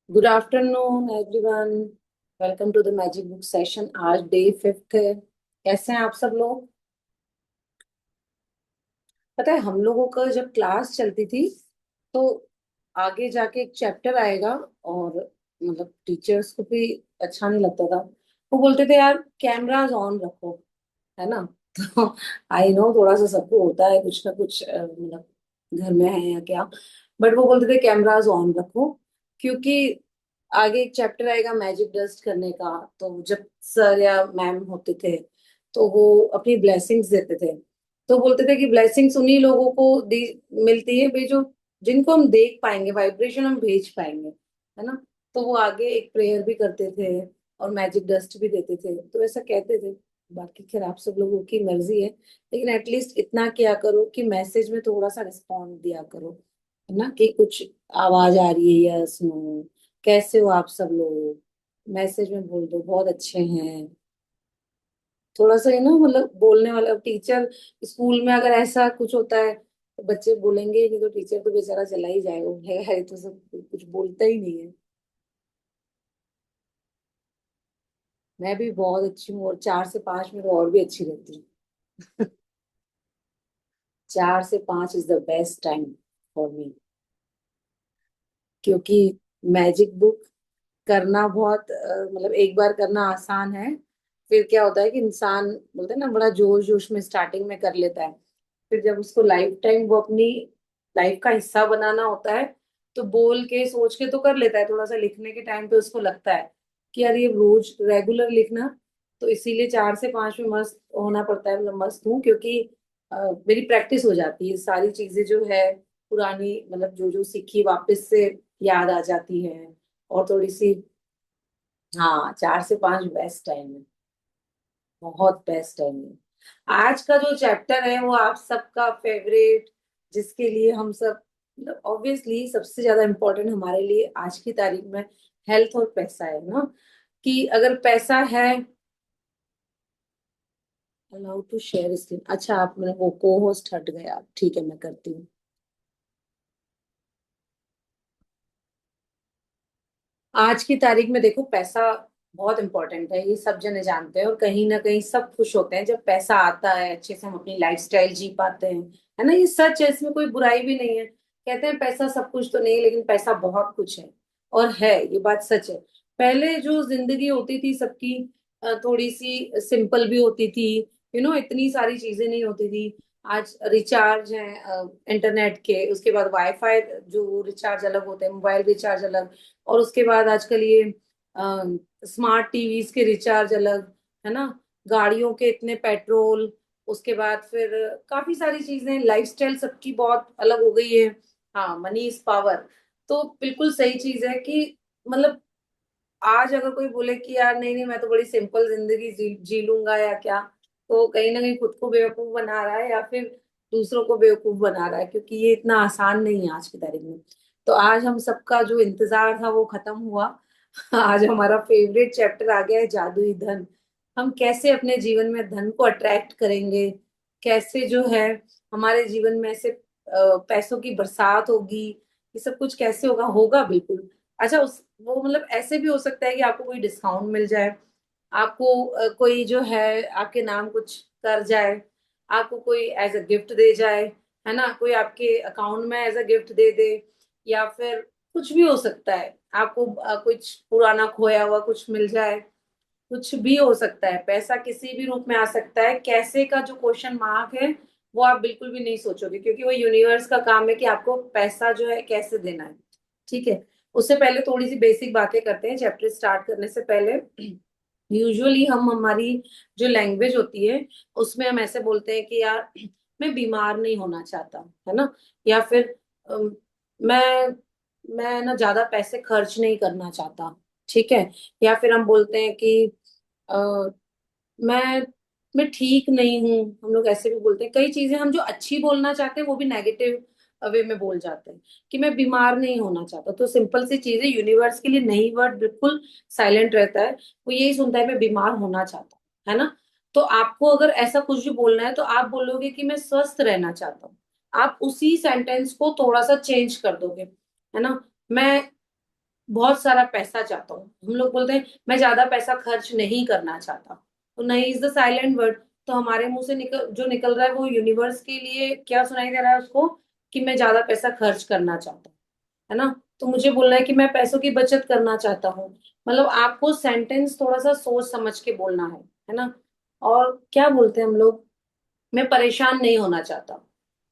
Good afternoon everyone. Welcome to the magic book session. आज day 5 है। कैसे हैं आप सब लोग? पता है हम लोगों का जब क्लास चलती थी तो आगे जाके एक चैप्टर आएगा और मतलब टीचर्स को भी अच्छा नहीं लगता था। वो बोलते थे यार कैमराज ऑन रखो, है ना। तो आई नो थोड़ा सा सबको होता है कुछ ना कुछ, मतलब घर में है या क्या। बट वो बोलते थे कैमराज ऑन रखो क्योंकि आगे एक चैप्टर आएगा मैजिक डस्ट करने का। तो जब सर या मैम होते थे तो वो अपनी ब्लेसिंग्स देते थे। तो बोलते थे कि ब्लेसिंग्स उन्हीं लोगों को दी मिलती है भाई जो जिनको हम देख पाएंगे, वाइब्रेशन हम भेज पाएंगे, है ना। तो वो आगे एक प्रेयर भी करते थे और मैजिक डस्ट भी देते थे, तो ऐसा कहते थे। बाकी खैर आप सब लोगों की मर्जी है, लेकिन एटलीस्ट इतना किया करो कि मैसेज में थोड़ा सा रिस्पॉन्ड दिया करो, है ना। कि कुछ आवाज आ रही है, यस नो, कैसे हो आप सब लोग, मैसेज में बोल दो बहुत अच्छे हैं। थोड़ा सा ना मतलब बोलने वाला टीचर, स्कूल में अगर ऐसा कुछ होता है तो बच्चे बोलेंगे ही नहीं, तो टीचर तो बेचारा चला ही जाएगा, वो है तो सब कुछ बोलता ही नहीं है। मैं भी बहुत अच्छी हूँ और 4 से 5 में तो और भी अच्छी रहती हूँ। 4 से 5 is the best time for me, क्योंकि मैजिक बुक करना बहुत मतलब एक बार करना आसान है। फिर क्या होता है कि इंसान बोलते हैं ना बड़ा जोश जोश में स्टार्टिंग में कर लेता है। फिर जब उसको लाइफ टाइम वो अपनी लाइफ का हिस्सा बनाना होता है तो बोल के सोच के तो कर लेता है, थोड़ा सा लिखने के टाइम पे उसको लगता है कि यार ये रोज रेगुलर लिखना। तो इसीलिए 4 से 5 में मस्त होना पड़ता है, मतलब मस्त हूँ क्योंकि अ, मेरी प्रैक्टिस हो जाती है, सारी चीजें जो है पुरानी मतलब जो जो सीखी वापस से याद आ जाती है। और थोड़ी सी, हाँ 4 से 5 बेस्ट टाइम है, बहुत बेस्ट टाइम है। आज का जो चैप्टर है वो आप सबका फेवरेट, जिसके लिए हम सब ऑब्वियसली सबसे ज्यादा इम्पोर्टेंट हमारे लिए आज की तारीख में हेल्थ और पैसा है ना। कि अगर पैसा है, अलाउ टू शेयर स्क्रीन। अच्छा आप मेरे वो को होस्ट हट गया, ठीक है मैं करती हूँ। आज की तारीख में देखो पैसा बहुत इंपॉर्टेंट है, ये सब जने जानते हैं और कहीं ना कहीं सब खुश होते हैं जब पैसा आता है, अच्छे से हम अपनी लाइफस्टाइल जी पाते हैं, है ना। ये सच है, इसमें कोई बुराई भी नहीं है। कहते हैं पैसा सब कुछ तो नहीं, लेकिन पैसा बहुत कुछ है। और है, ये बात सच है। पहले जो जिंदगी होती थी सबकी थोड़ी सी सिंपल भी होती थी, इतनी सारी चीजें नहीं होती थी। आज रिचार्ज है इंटरनेट के, उसके बाद वाईफाई जो रिचार्ज अलग होते हैं, मोबाइल रिचार्ज अलग, और उसके बाद आजकल ये स्मार्ट टीवीज के रिचार्ज अलग, है ना। गाड़ियों के इतने पेट्रोल, उसके बाद फिर काफी सारी चीजें, लाइफस्टाइल सबकी बहुत अलग हो गई है। हाँ, मनी इज पावर। तो बिल्कुल सही चीज है कि मतलब आज अगर कोई बोले कि यार नहीं नहीं मैं तो बड़ी सिंपल जिंदगी जी लूंगा या क्या, तो कहीं ना कहीं खुद को बेवकूफ बना रहा है या फिर दूसरों को बेवकूफ बना रहा है, क्योंकि ये इतना आसान नहीं है आज की तारीख में। तो आज हम सबका जो इंतजार था वो खत्म हुआ। आज हमारा फेवरेट चैप्टर आ गया है, जादुई धन। हम कैसे अपने जीवन में धन को अट्रैक्ट करेंगे, कैसे जो है हमारे जीवन में ऐसे पैसों की बरसात होगी, ये सब कुछ कैसे होगा, होगा बिल्कुल। अच्छा उस वो मतलब ऐसे भी हो सकता है कि आपको कोई डिस्काउंट मिल जाए, आपको कोई जो है आपके नाम कुछ कर जाए, आपको कोई एज अ गिफ्ट दे जाए, है ना, कोई आपके अकाउंट में एज अ गिफ्ट दे दे, या फिर कुछ भी हो सकता है। आपको कुछ पुराना खोया हुआ कुछ मिल जाए, कुछ भी हो सकता है। पैसा किसी भी रूप में आ सकता है, कैसे का जो क्वेश्चन मार्क है वो आप बिल्कुल भी नहीं सोचोगे, क्योंकि वो यूनिवर्स का काम है कि आपको पैसा जो है कैसे देना है। ठीक है। उससे पहले थोड़ी सी बेसिक बातें करते हैं चैप्टर स्टार्ट करने से पहले। यूजुअली हम हमारी जो लैंग्वेज होती है उसमें हम ऐसे बोलते हैं कि यार मैं बीमार नहीं होना चाहता, है ना। या फिर मैं ना ज्यादा पैसे खर्च नहीं करना चाहता। ठीक है। या फिर हम बोलते हैं कि अ, मैं ठीक नहीं हूँ, हम लोग ऐसे भी बोलते हैं। कई चीजें हम जो अच्छी बोलना चाहते हैं वो भी नेगेटिव वे में बोल जाते हैं कि मैं बीमार नहीं होना चाहता। तो सिंपल सी चीज है, यूनिवर्स के लिए नहीं वर्ड बिल्कुल साइलेंट रहता है, वो यही सुनता है मैं बीमार होना चाहता हूँ, है ना। तो आपको अगर ऐसा कुछ भी बोलना है तो आप बोलोगे कि मैं स्वस्थ रहना चाहता हूँ। आप उसी सेंटेंस को थोड़ा सा चेंज कर दोगे, है ना। मैं बहुत सारा पैसा चाहता हूँ, हम लोग बोलते हैं मैं ज्यादा पैसा खर्च नहीं करना चाहता, तो नहीं इज द साइलेंट वर्ड। तो हमारे मुंह से निकल रहा है वो यूनिवर्स के लिए क्या सुनाई दे रहा है उसको, कि मैं ज्यादा पैसा खर्च करना चाहता हूँ, है ना। तो मुझे बोलना है कि मैं पैसों की बचत करना चाहता हूँ। मतलब आपको सेंटेंस थोड़ा सा सोच समझ के बोलना है ना। और क्या बोलते हैं हम लोग, मैं परेशान नहीं होना चाहता,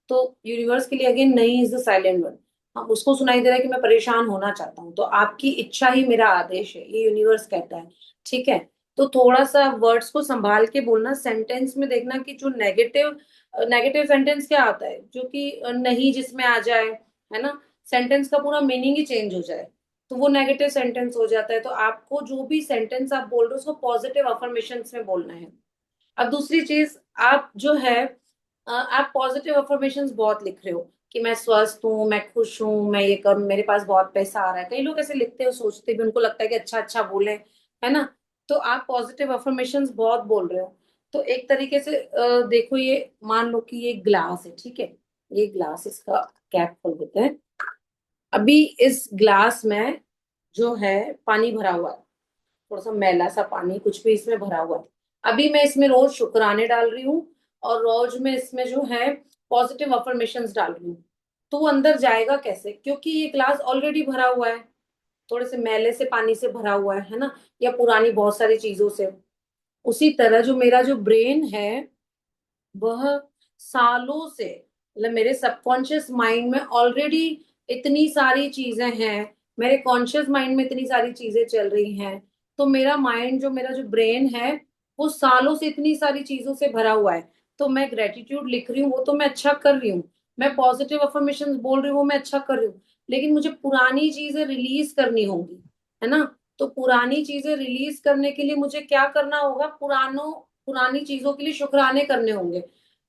तो यूनिवर्स के लिए अगेन नहीं इज द साइलेंट वर्ड। हाँ, उसको सुनाई दे रहा है कि मैं परेशान होना चाहता हूँ, तो आपकी इच्छा ही मेरा आदेश है, ये यूनिवर्स कहता है। ठीक है। तो थोड़ा सा वर्ड्स को संभाल के बोलना, सेंटेंस में देखना कि जो नेगेटिव नेगेटिव सेंटेंस क्या आता है, जो कि नहीं जिसमें आ जाए, है ना, सेंटेंस का पूरा मीनिंग ही चेंज हो जाए, तो वो नेगेटिव सेंटेंस हो जाता है। तो आपको जो भी सेंटेंस आप बोल रहे हो उसको पॉजिटिव अफर्मेशंस में बोलना है। अब दूसरी चीज, आप जो है आप पॉजिटिव अफर्मेशंस बहुत लिख रहे हो कि मैं स्वस्थ हूँ, मैं खुश हूँ, मैं ये करूँ, मेरे पास बहुत पैसा आ रहा है। कई लोग ऐसे लिखते हो, सोचते भी, उनको लगता है कि अच्छा अच्छा बोले, है ना। तो आप पॉजिटिव अफर्मेशंस बहुत बोल रहे हो। तो एक तरीके से देखो, ये मान लो कि ये ग्लास है, ठीक है। ये ग्लास, इसका कैप खोल देते हैं। अभी इस ग्लास में जो है पानी भरा हुआ है, थोड़ा सा मैला सा पानी कुछ भी इसमें भरा हुआ है। अभी मैं इसमें रोज शुक्राने डाल रही हूँ, और रोज में इसमें जो है पॉजिटिव अफर्मेशंस डाल रही हूँ। तो वो अंदर जाएगा कैसे, क्योंकि ये ग्लास ऑलरेडी भरा हुआ है, थोड़े से मैले से पानी से भरा हुआ है ना, या पुरानी बहुत सारी चीजों से। उसी तरह जो मेरा जो ब्रेन है, वह सालों से, मतलब मेरे सबकॉन्शियस माइंड में ऑलरेडी इतनी सारी चीजें हैं, मेरे कॉन्शियस माइंड में इतनी सारी चीजें चल रही हैं। तो मेरा माइंड, जो मेरा जो ब्रेन है, वो सालों से इतनी सारी चीजों से भरा हुआ है। तो मैं ग्रेटिट्यूड लिख रही हूँ, वो तो मैं अच्छा कर रही हूँ, मैं पॉजिटिव अफर्मेशन बोल रही हूँ, वो मैं अच्छा कर रही हूँ। लेकिन मुझे पुरानी चीजें रिलीज करनी होंगी, है ना। तो पुरानी चीजें रिलीज करने के लिए मुझे क्या करना होगा, पुरानी चीजों के लिए शुक्राने करने होंगे।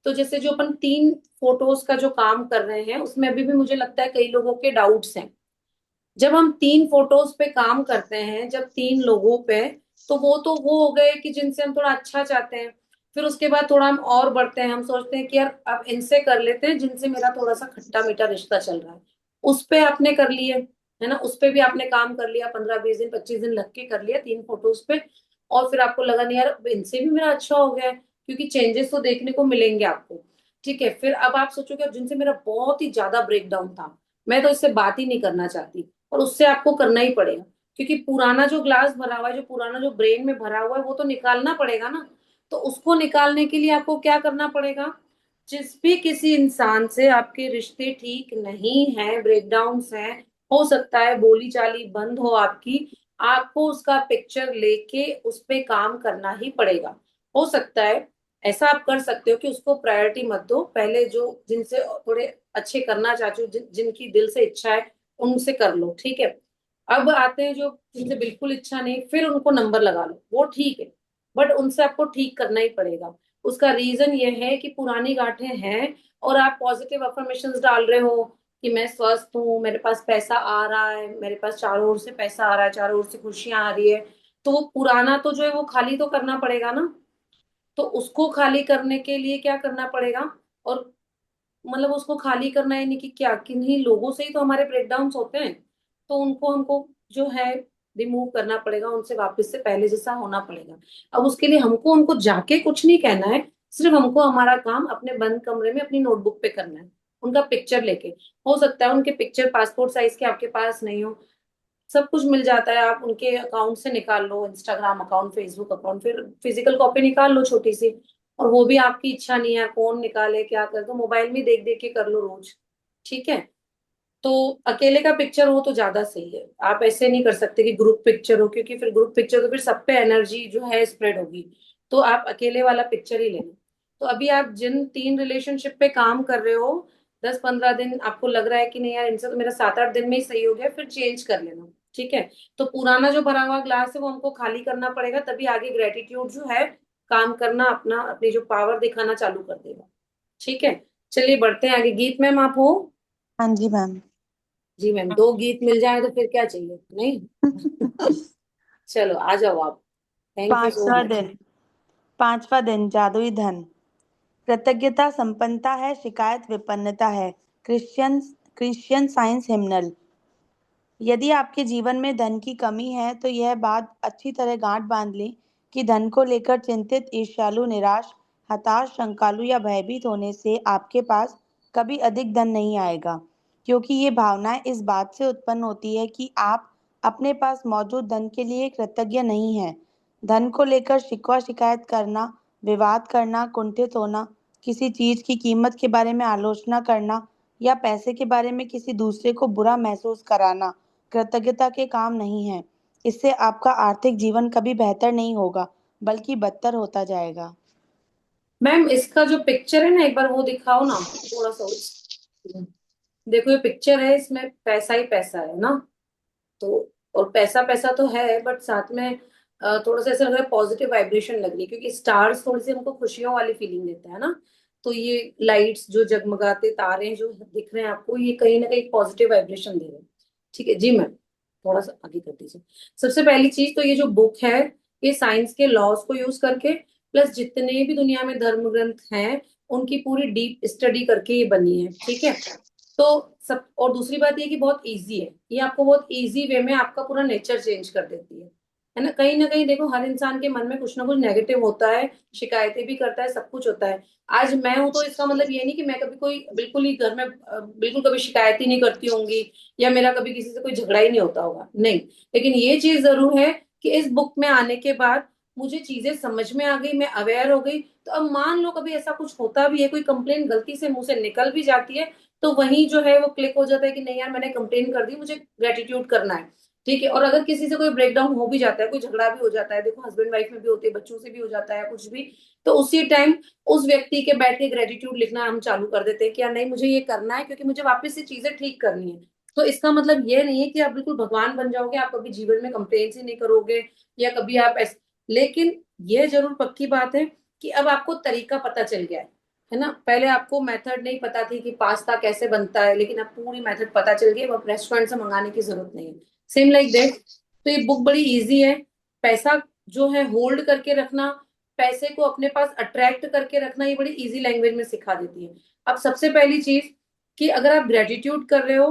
तो जैसे जो अपन 3 फोटोज का जो काम कर रहे हैं, उसमें अभी भी मुझे लगता है कई लोगों के डाउट्स हैं। जब हम 3 फोटोज पे काम करते हैं, जब 3 लोगों पे, तो वो हो गए कि जिनसे हम थोड़ा अच्छा चाहते हैं। फिर उसके बाद थोड़ा हम और बढ़ते हैं, हम सोचते हैं कि यार अब इनसे कर लेते हैं जिनसे मेरा थोड़ा सा खट्टा मीठा रिश्ता चल रहा है। उस पे आपने कर लिए, है ना, उस पे भी आपने काम कर लिया, 15 20 दिन 25 दिन लग के कर लिया 3 फोटोज पे। और फिर आपको लगा नहीं यार अब इनसे भी मेरा अच्छा हो गया है, क्योंकि चेंजेस तो देखने को मिलेंगे आपको। ठीक है। फिर अब आप सोचोगे अब जिनसे मेरा बहुत ही ज्यादा ब्रेकडाउन था, मैं तो इससे बात ही नहीं करना चाहती, और उससे आपको करना ही पड़ेगा। क्योंकि पुराना जो ग्लास भरा हुआ है, जो पुराना जो ब्रेन में भरा हुआ है, वो तो निकालना पड़ेगा ना। तो उसको निकालने के लिए आपको क्या करना पड़ेगा, जिस भी किसी इंसान से आपके रिश्ते ठीक नहीं है, ब्रेकडाउन्स हैं, हो सकता है बोली चाली बंद हो आपकी, आपको उसका पिक्चर लेके उस पे काम करना ही पड़ेगा। हो सकता है ऐसा आप कर सकते हो कि उसको प्रायोरिटी मत दो, पहले जो जिनसे थोड़े अच्छे करना चाहते हो, जिनकी दिल से इच्छा है, उनसे कर लो, ठीक है। अब आते हैं जो जिनसे बिल्कुल इच्छा नहीं, फिर उनको नंबर लगा लो, वो ठीक है, बट उनसे आपको ठीक करना ही पड़ेगा। उसका रीजन ये है कि पुरानी गांठें हैं, और आप पॉजिटिव अफर्मेशंस डाल रहे हो कि मैं स्वस्थ हूँ, मेरे पास पैसा आ रहा है, मेरे पास चारों ओर से पैसा आ रहा है, चारों ओर से खुशियां आ रही है। तो वो पुराना तो जो है वो खाली तो करना पड़ेगा ना। तो उसको खाली करने के लिए क्या करना पड़ेगा, और मतलब उसको खाली करना है नहीं कि क्या, किन्हीं लोगों से ही तो हमारे ब्रेकडाउन्स होते हैं। तो उनको हमको जो है रिमूव करना पड़ेगा, उनसे वापस से पहले जैसा होना पड़ेगा। अब उसके लिए हमको उनको जाके कुछ नहीं कहना है, सिर्फ हमको हमारा काम अपने बंद कमरे में अपनी नोटबुक पे करना है, उनका पिक्चर लेके। हो सकता है उनके पिक्चर पासपोर्ट साइज के आपके पास नहीं हो, सब कुछ मिल जाता है, आप उनके अकाउंट से निकाल लो, इंस्टाग्राम अकाउंट, फेसबुक अकाउंट, फिर फिजिकल कॉपी निकाल लो छोटी सी। और वो भी आपकी इच्छा नहीं है कौन निकाले क्या कर, तो मोबाइल में देख देख के कर लो रोज। ठीक है। तो अकेले का पिक्चर हो तो ज्यादा सही है, आप ऐसे नहीं कर सकते कि ग्रुप पिक्चर हो, क्योंकि फिर ग्रुप पिक्चर तो फिर सब पे एनर्जी जो है स्प्रेड होगी। तो आप अकेले वाला पिक्चर ही लेना। तो अभी आप जिन 3 रिलेशनशिप पे काम कर रहे हो, 10 15 दिन आपको लग रहा है कि नहीं यार इनसे तो मेरा 7 8 दिन में ही सही हो गया, फिर चेंज कर लेना। ठीक है। तो पुराना जो भरा हुआ ग्लास है वो हमको खाली करना पड़ेगा, तभी आगे ग्रेटिट्यूड जो है काम करना, अपना अपनी जो पावर दिखाना चालू कर देगा। ठीक है। चलिए बढ़ते हैं आगे। गीत मैम आप हो? हाँ जी मैम। जी मैम, 2 गीत मिल जाए तो फिर क्या चाहिए, नहीं? चलो आ जाओ आप। थैंक यू सो पांचवा मच। दिन। पांचवा दिन, जादुई धन। कृतज्ञता संपन्नता है, शिकायत विपन्नता है। Christian Christian science hymnal. यदि आपके जीवन में धन की कमी है तो यह बात अच्छी तरह गांठ बांध लें कि धन को लेकर चिंतित, ईर्ष्यालु, निराश, हताश, शंकालु या भयभीत होने से आपके पास कभी अधिक धन नहीं आएगा। क्योंकि ये भावनाएं इस बात से उत्पन्न होती है कि आप अपने पास मौजूद धन के लिए कृतज्ञ नहीं हैं। धन को लेकर शिकवा शिकायत करना, विवाद करना, कुंठित होना, किसी चीज की कीमत के बारे में आलोचना करना या पैसे के बारे में किसी दूसरे को बुरा महसूस कराना कृतज्ञता के काम नहीं है। इससे आपका आर्थिक जीवन कभी बेहतर नहीं होगा, बल्कि बदतर होता जाएगा। मैम इसका जो पिक्चर है ना, एक बार वो दिखाओ ना, थोड़ा सा देखो ये पिक्चर है, इसमें पैसा ही पैसा है ना। तो और पैसा पैसा तो है, बट साथ में थोड़ा सा ऐसा लग रहा है पॉजिटिव वाइब्रेशन लग रही है, क्योंकि स्टार्स थोड़ी सी हमको खुशियों वाली फीलिंग देता है ना। तो ये लाइट्स जो जगमगाते तारे जो दिख रहे हैं आपको, ये कहीं ना कहीं पॉजिटिव वाइब्रेशन दे रहे हैं। ठीक है जी मैम, थोड़ा सा आगे कर दीजिए। सबसे पहली चीज तो ये जो बुक है, ये साइंस के लॉज को यूज करके, प्लस जितने भी दुनिया में धर्म ग्रंथ हैं उनकी पूरी डीप स्टडी करके ये बनी है। ठीक है। तो सब, और दूसरी बात ये कि बहुत इजी है, ये आपको बहुत इजी वे में आपका पूरा नेचर चेंज कर देती है ना कहीं देखो हर इंसान के मन में कुछ ना कुछ नेगेटिव होता है, शिकायतें भी करता है, सब कुछ होता है। आज मैं हूं तो इसका मतलब ये नहीं कि मैं कभी कोई बिल्कुल ही घर में बिल्कुल कभी शिकायत ही नहीं करती होंगी, या मेरा कभी किसी से कोई झगड़ा ही नहीं होता होगा, नहीं। लेकिन ये चीज जरूर है कि इस बुक में आने के बाद मुझे चीजें समझ में आ गई, मैं अवेयर हो गई। तो अब मान लो कभी ऐसा कुछ होता भी है, कोई कंप्लेन गलती से मुंह से निकल भी जाती है, तो वहीं जो है वो क्लिक हो जाता है कि नहीं यार मैंने कंप्लेन कर दी, मुझे ग्रेटिट्यूड करना है। ठीक है। और अगर किसी से कोई ब्रेकडाउन हो भी जाता है, कोई झगड़ा भी हो जाता है, देखो हस्बैंड वाइफ में भी होते हैं, बच्चों से भी हो जाता है कुछ भी, तो उसी टाइम उस व्यक्ति के बैठ के ग्रेटिट्यूड लिखना हम चालू कर देते हैं कि यार नहीं मुझे ये करना है, क्योंकि मुझे वापस से चीजें ठीक करनी है। तो इसका मतलब ये नहीं है कि आप बिल्कुल भगवान बन जाओगे, आप कभी जीवन में कंप्लेन ही नहीं करोगे, या कभी आप लेकिन ये जरूर पक्की बात है कि अब आपको तरीका पता चल गया है ना। पहले आपको मेथड नहीं पता थी कि पास्ता कैसे बनता है, लेकिन अब पूरी मेथड पता चल गई, अब रेस्टोरेंट से मंगाने की जरूरत नहीं है। Same like that. तो ये बुक बड़ी इजी है। पैसा जो है होल्ड करके रखना, पैसे को अपने पास अट्रैक्ट करके रखना, ये बड़ी इजी लैंग्वेज में सिखा देती है। अब सबसे पहली चीज कि अगर आप ग्रेटिट्यूड कर रहे हो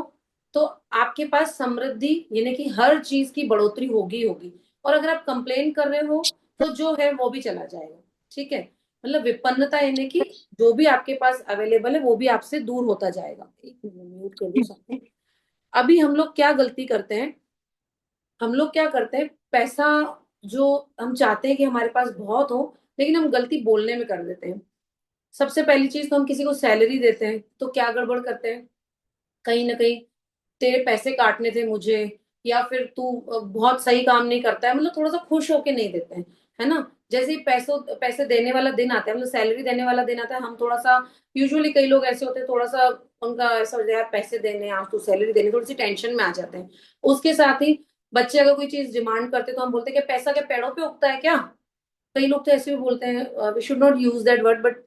तो आपके पास समृद्धि यानी कि हर चीज की बढ़ोतरी होगी होगी। और अगर आप कंप्लेन कर रहे हो तो जो है वो भी चला जाएगा। ठीक है। मतलब विपन्नता यानी कि जो भी आपके पास अवेलेबल है वो भी आपसे दूर होता जाएगा। एक मिनट म्यूट कर दो सबको। अभी हम लोग क्या गलती करते हैं, हम लोग क्या करते हैं, पैसा जो हम चाहते हैं कि हमारे पास बहुत हो, लेकिन हम गलती बोलने में कर देते हैं। सबसे पहली चीज तो हम किसी को सैलरी देते हैं तो क्या गड़बड़ करते हैं, कहीं ना कहीं तेरे पैसे काटने थे मुझे, या फिर तू बहुत सही काम नहीं करता है, मतलब थोड़ा सा खुश होके नहीं देते हैं, है ना। जैसे ही पैसों पैसे देने वाला दिन आता है, मतलब सैलरी देने वाला दिन आता है, हम थोड़ा सा, यूजुअली कई लोग ऐसे होते हैं, थोड़ा सा उनका ऐसा हो जाए यार पैसे देने हैं, आज तो सैलरी देनी, थोड़ी सी टेंशन में आ जाते हैं। उसके साथ ही बच्चे अगर कोई चीज डिमांड करते हैं तो हम बोलते हैं कि पैसा क्या पेड़ों पे उगता है क्या। कई लोग तो ऐसे भी बोलते हैं, we should not use that word, but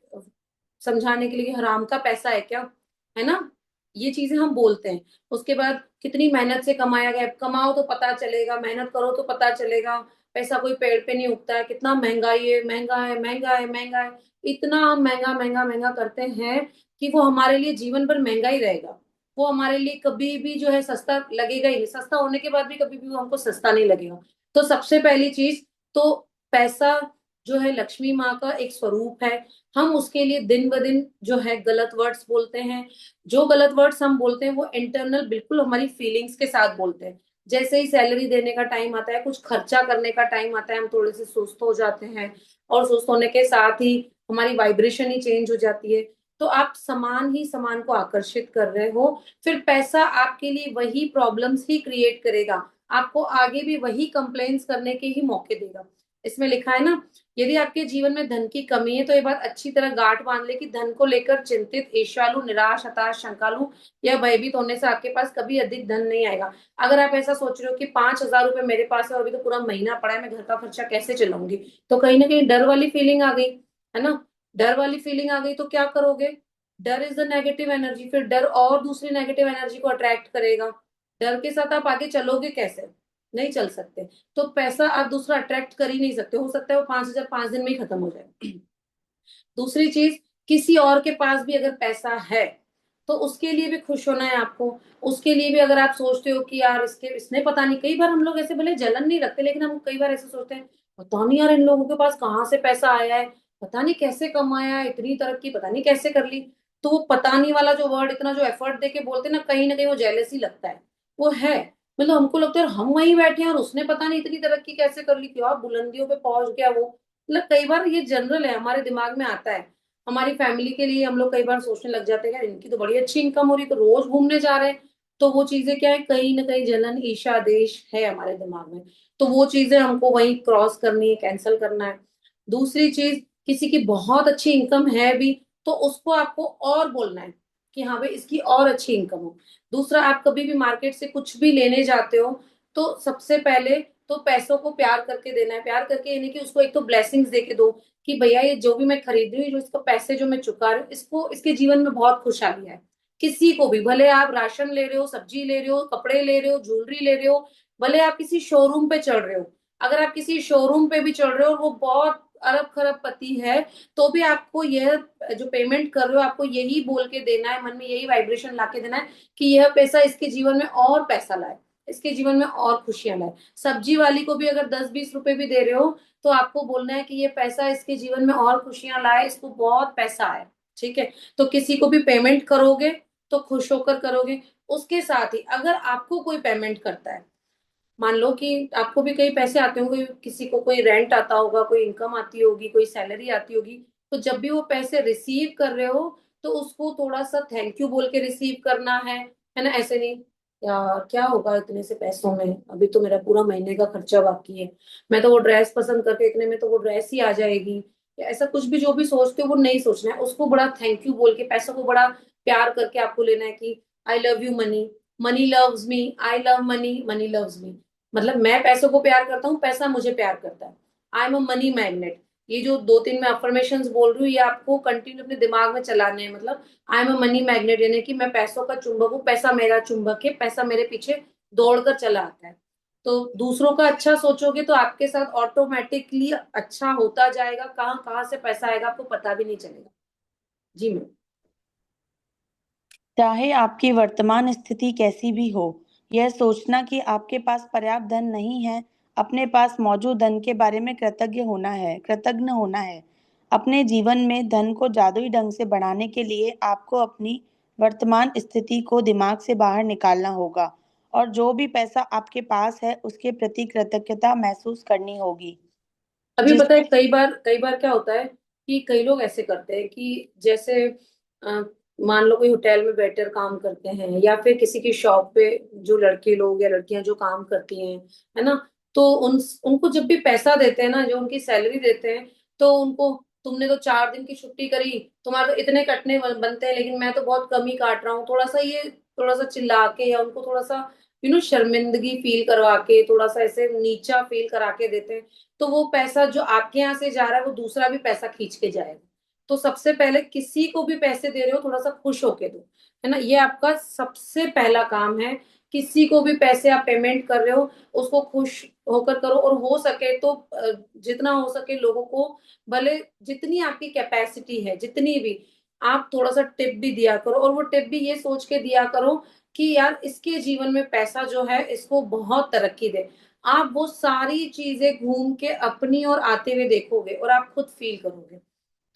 समझाने के लिए कि हराम का पैसा है क्या, है ना। ये चीजें हम बोलते हैं। उसके बाद कितनी मेहनत से कमाया गया, कमाओ तो पता चलेगा, मेहनत करो तो पता चलेगा, पैसा कोई पेड़ पे नहीं उगता है, कितना महंगाई है, महंगा है, महंगा है, महंगा है। इतना हम महंगा महंगा महंगा करते हैं कि वो हमारे लिए जीवन भर महंगा ही रहेगा। वो हमारे लिए कभी भी जो है सस्ता लगेगा ही नहीं, सस्ता होने के बाद भी कभी भी वो हमको सस्ता नहीं लगेगा। तो सबसे पहली चीज तो पैसा जो है लक्ष्मी माँ का एक स्वरूप है। हम उसके लिए दिन ब दिन जो है गलत वर्ड्स बोलते हैं। जो गलत वर्ड्स हम बोलते हैं वो इंटरनल बिल्कुल हमारी फीलिंग्स के साथ बोलते हैं। जैसे ही सैलरी देने का टाइम आता है, कुछ खर्चा करने का टाइम आता है, हम थोड़े से सुस्त हो जाते हैं, और सुस्त होने के साथ ही हमारी वाइब्रेशन ही चेंज हो जाती है। तो आप समान ही समान को आकर्षित कर रहे हो, फिर पैसा आपके लिए वही प्रॉब्लम्स ही क्रिएट करेगा, आपको आगे भी वही कंप्लेन्स करने के ही मौके देगा। इसमें लिखा है ना, यदि आपके जीवन में धन की कमी है तो ये बात अच्छी तरह गांठ बांध ले कि धन को लेकर चिंतित, ईर्ष्यालु, निराश, हताश, शंकालु या भयभीत होने से आपके पास कभी अधिक धन नहीं आएगा। अगर आप ऐसा सोच रहे हो कि 5,000 रुपए मेरे पास है और अभी तो पूरा महीना पड़ा है, मैं घर का खर्चा कैसे चलाऊंगी, तो कहीं ना कहीं डर वाली फीलिंग आ गई, है ना। डर वाली फीलिंग आ गई तो क्या करोगे, डर इज द नेगेटिव एनर्जी, फिर डर और दूसरी नेगेटिव एनर्जी को अट्रैक्ट करेगा। डर के साथ आप आगे चलोगे कैसे, नहीं चल सकते। तो पैसा आप दूसरा अट्रैक्ट कर ही नहीं सकते, हो सकता है वो 5,000 5 दिन में ही खत्म हो जाए। दूसरी चीज, किसी और के पास भी अगर पैसा है तो उसके लिए भी खुश होना है आपको। उसके लिए भी अगर आप सोचते हो कि यार इसके इसने पता नहीं, कई बार हम लोग ऐसे भले जलन नहीं रखते लेकिन हम कई बार ऐसे सोचते हैं पता नहीं यार इन लोगों के पास कहाँ से पैसा आया है, पता नहीं कैसे कमाया है, इतनी तरक्की पता नहीं कैसे कर ली। तो वो पता नहीं वाला जो वर्ड, इतना जो एफर्ट दे के बोलते हैं ना कहीं वो जेलसी लगता है। वो है, मतलब हमको लगता है यार हम वहीं बैठे हैं और उसने पता नहीं इतनी तरक्की कैसे कर ली, क्या बुलंदियों पे पहुंच गया वो। मतलब कई बार ये जनरल है, हमारे दिमाग में आता है। हमारी फैमिली के लिए हम लोग कई बार सोचने लग जाते हैं यार इनकी तो बड़ी अच्छी इनकम हो रही है, तो रोज घूमने जा रहे हैं। तो वो चीजें क्या है, कहीं ना कहीं जलन ईर्ष्या देश है हमारे दिमाग में। तो वो चीजें हमको वहीं क्रॉस करनी है, कैंसिल करना है। दूसरी चीज, किसी की बहुत अच्छी इनकम है भी तो उसको आपको और बोलना है कि हाँ भाई इसकी और अच्छी इनकम हो। दूसरा, आप कभी भी मार्केट से कुछ भी लेने जाते हो तो सबसे पहले तो पैसों को प्यार करके देना है। प्यार करके यानी कि उसको एक तो ब्लेसिंग्स दे के दो कि भैया ये जो भी मैं खरीद रही हूँ, जो इसका पैसे जो मैं चुका रही हूँ, इसको इसके जीवन में बहुत खुशहाली है। किसी को भी, भले आप राशन ले रहे हो, सब्जी ले रहे हो, कपड़े ले रहे हो, ज्वेलरी ले रहे हो, भले आप किसी शोरूम पे चढ़ रहे हो। अगर आप किसी शोरूम पे भी चढ़ रहे हो और वो बहुत अरब खरब पति है, तो भी आपको यह जो पेमेंट कर रहे हो आपको यही बोल के देना है, मन में यही वाइब्रेशन ला के देना है कि यह पैसा इसके जीवन में और पैसा लाए, इसके जीवन में और खुशियां लाए। सब्जी वाली को भी अगर 10-20 रुपए भी दे रहे हो तो आपको बोलना है कि ये पैसा इसके जीवन में और खुशियां लाए, इसको बहुत पैसा आए। ठीक है। तो किसी को भी पेमेंट करोगे तो खुश होकर करोगे। उसके साथ ही अगर आपको कोई पेमेंट करता है, मान लो कि आपको भी कई पैसे आते होंगे, किसी को कोई रेंट आता होगा, कोई इनकम आती होगी, कोई सैलरी आती होगी, तो जब भी वो पैसे रिसीव कर रहे हो तो उसको थोड़ा सा थैंक यू बोल के रिसीव करना है ना। ऐसे नहीं यार क्या होगा इतने से पैसों में, अभी तो मेरा पूरा महीने का खर्चा बाकी है, मैं तो वो ड्रेस पसंद करके इतने में तो वो ड्रेस ही आ जाएगी, या ऐसा कुछ भी जो भी सोचते हो वो नहीं सोचना है। उसको बड़ा थैंक यू बोल के, पैसों को बड़ा प्यार करके आपको लेना है कि I love you money, money loves me, I love money, money loves me. मतलब मैं पैसों को प्यार करता हूँ, पैसा मुझे प्यार करता है। I am a money magnet. ये जो 2-3 मैं अफर्मेशन बोल रही हूँ ये आपको कंटिन्यू अपने दिमाग में चलाने हैं। मतलब I am a money magnet यानी कि मैं पैसों का चुंबक हूँ, पैसा मेरा चुंबक है, पैसा मेरे पीछे दौड़कर चला आता है। तो दूसरों का अच्छा सोचोगे तो आपके साथ ऑटोमेटिकली अच्छा होता जाएगा, कहाँ कहाँ से पैसा आएगा आपको पता भी नहीं चलेगा। जी मैम। चाहे आपकी वर्तमान स्थिति कैसी भी हो, यह सोचना कि आपके पास पर्याप्त धन नहीं है, अपने पास मौजूद धन के बारे में कृतज्ञ होना है। अपने जीवन में धन को जादुई ढंग से बढ़ाने के लिए आपको अपनी वर्तमान स्थिति को दिमाग से बाहर निकालना होगा और जो भी पैसा आपके पास है, उसके प्रति कृतज्ञता महसूस करनी होगी। अभी पता है जिससे कई बार क्या होता है कि कई लोग ऐसे करते हैं कि जैसे अ, मान लो कोई होटल में वेटर काम करते हैं या फिर किसी की शॉप पे जो लड़के लोग या लड़कियां जो काम करती हैं, है ना। तो उनको जब भी पैसा देते हैं ना, जो उनकी सैलरी देते हैं, तो उनको, तुमने तो 4 दिन की छुट्टी करी, तुम्हारे तो इतने कटने बनते हैं लेकिन मैं तो बहुत कम ही काट रहा हूँ, थोड़ा सा ये, थोड़ा सा चिल्ला के या उनको थोड़ा सा शर्मिंदगी फील करवा के, थोड़ा सा ऐसे नीचा फील करा के देते हैं। तो वो पैसा जो आपके यहाँ से जा रहा है वो दूसरा भी पैसा खींच के जाएगा। तो सबसे पहले किसी को भी पैसे दे रहे हो थोड़ा सा खुश होके दो, है ना। ये आपका सबसे पहला काम है। किसी को भी पैसे आप पेमेंट कर रहे हो उसको खुश होकर करो, और हो सके तो जितना हो सके लोगों को, भले जितनी आपकी कैपेसिटी है जितनी भी, आप थोड़ा सा टिप भी दिया करो। और वो टिप भी ये सोच के दिया करो कि यार इसके जीवन में पैसा जो है इसको बहुत तरक्की दे। आप वो सारी चीजें घूम के अपनी ओर आते हुए देखोगे और आप खुद फील करोगे।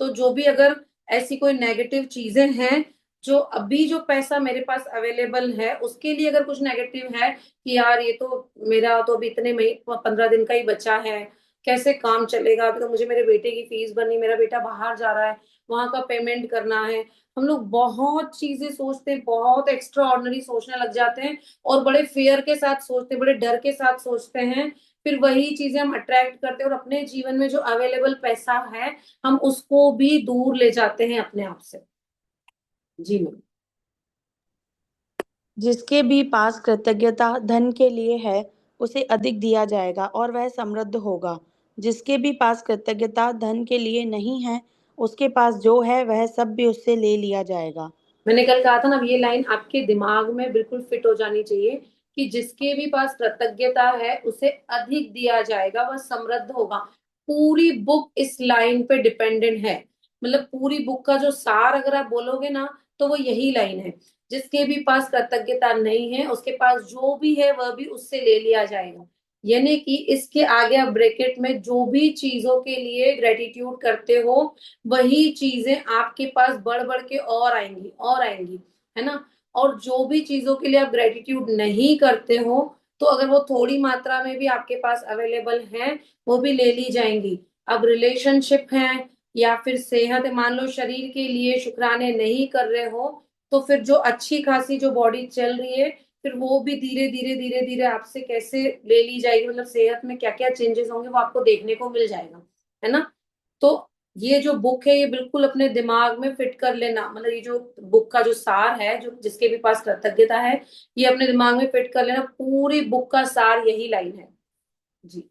तो जो भी अगर ऐसी कोई नेगेटिव चीजें हैं, जो अभी जो पैसा मेरे पास अवेलेबल है उसके लिए अगर कुछ नेगेटिव है कि यार ये तो मेरा तो अभी इतने महीने 15 दिन का ही बचा है, कैसे काम चलेगा, अभी तो मुझे मेरे बेटे की फीस भरनी, मेरा बेटा बाहर जा रहा है, वहां का पेमेंट करना है। हम लोग बहुत चीजें सोचते हैं, बहुत एक्स्ट्रा ऑर्डिनरी सोचने लग जाते हैं और बड़े फेयर के साथ सोचते हैं, बड़े डर के साथ सोचते हैं। फिर वही चीजें हम अट्रैक्ट करते हैं और अपने जीवन में जो अवेलेबल पैसा है हम उसको भी दूर ले जाते हैं अपने आप से। जी मैम। जिसके भी पास कृतज्ञता धन के लिए है, उसे अधिक दिया जाएगा और वह समृद्ध होगा। जिसके भी पास कृतज्ञता धन के लिए नहीं है, उसके पास जो है वह सब भी उससे ले लिया जाएगा। मैंने कल कहा था ना, अब ये लाइन आपके दिमाग में बिल्कुल फिट हो जानी चाहिए कि जिसके भी पास कृतज्ञता है उसे अधिक दिया जाएगा, वह समृद्ध होगा। पूरी बुक इस लाइन पे डिपेंडेंट है। मतलब पूरी बुक का जो सार अगर आप बोलोगे ना, तो वो यही लाइन है, जिसके भी पास कृतज्ञता नहीं है उसके पास जो भी है वह भी उससे ले लिया जाएगा। यानी कि इसके आगे आप ब्रैकेट में जो भी चीजों के लिए ग्रेटिट्यूड करते हो वही चीजें आपके पास बढ़ बढ़ के और आएंगी और आएंगी, है ना। और जो भी चीजों के लिए आप ग्रेटिट्यूड नहीं करते हो, तो अगर वो थोड़ी मात्रा में भी आपके पास अवेलेबल है वो भी ले ली जाएंगी। अब रिलेशनशिप है या फिर सेहत है, मान लो शरीर के लिए शुक्राने नहीं कर रहे हो, तो फिर जो अच्छी खासी जो बॉडी चल रही है फिर वो भी धीरे धीरे धीरे धीरे आपसे कैसे ले ली जाएगी, मतलब सेहत में क्या क्या चेंजेस होंगे वो आपको देखने को मिल जाएगा, है ना। तो ये जो बुक है ये बिल्कुल अपने दिमाग में फिट कर लेना, मतलब ये जो बुक का जो सार है, जो जिसके भी पास कृतज्ञता है, ये अपने दिमाग में फिट कर लेना, पूरी बुक का सार यही लाइन है। जी।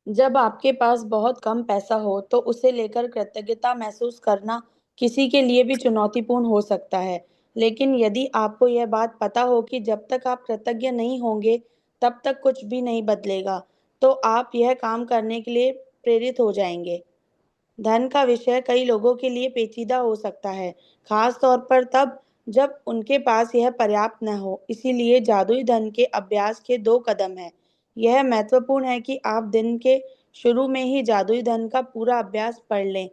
जब आपके पास बहुत कम पैसा हो तो उसे लेकर कृतज्ञता महसूस करना किसी के लिए भी चुनौतीपूर्ण हो सकता है। लेकिन यदि आपको यह बात पता हो कि जब तक आप कृतज्ञ नहीं होंगे तब तक कुछ भी नहीं बदलेगा, तो आप यह काम करने के लिए प्रेरित हो जाएंगे। धन का विषय कई लोगों के लिए पेचीदा हो सकता है, खास तौर पर तब जब उनके पास यह पर्याप्त न हो। इसीलिए जादुई धन के अभ्यास के दो कदम हैं। यह महत्वपूर्ण है कि आप दिन के शुरू में ही जादुई धन का पूरा अभ्यास पढ़ लें,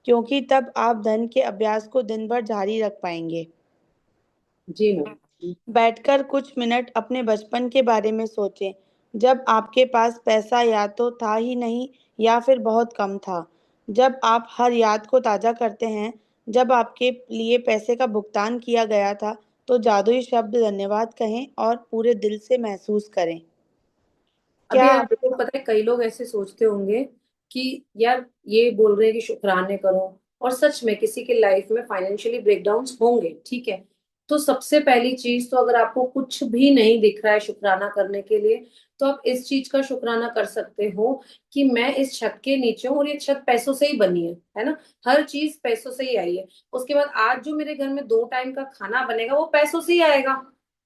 क्योंकि तब आप धन के अभ्यास को दिन भर जारी रख पाएंगे। जी मैम। बैठकर कुछ मिनट अपने बचपन के बारे में सोचें, जब आपके पास पैसा या तो था ही नहीं या फिर बहुत कम था। जब आप हर याद को ताज़ा करते हैं, जब आपके लिए पैसे का भुगतान किया गया था, तो जादुई शब्द धन्यवाद कहें और पूरे दिल से महसूस करें। अभी क्या आप देखो, पता है कई लोग ऐसे सोचते होंगे कि यार ये बोल रहे हैं कि शुक्राने करो, और सच में किसी के लाइफ में फाइनेंशियली ब्रेकडाउन्स होंगे, ठीक है। तो सबसे पहली चीज, तो अगर आपको कुछ भी नहीं दिख रहा है शुक्राना करने के लिए, तो आप इस चीज का शुक्राना कर सकते हो कि मैं इस छत के नीचे हूँ और ये छत पैसों से ही बनी है ना। हर चीज पैसों से ही आई है। उसके बाद आज जो मेरे घर में 2 टाइम का खाना बनेगा वो पैसों से ही आएगा।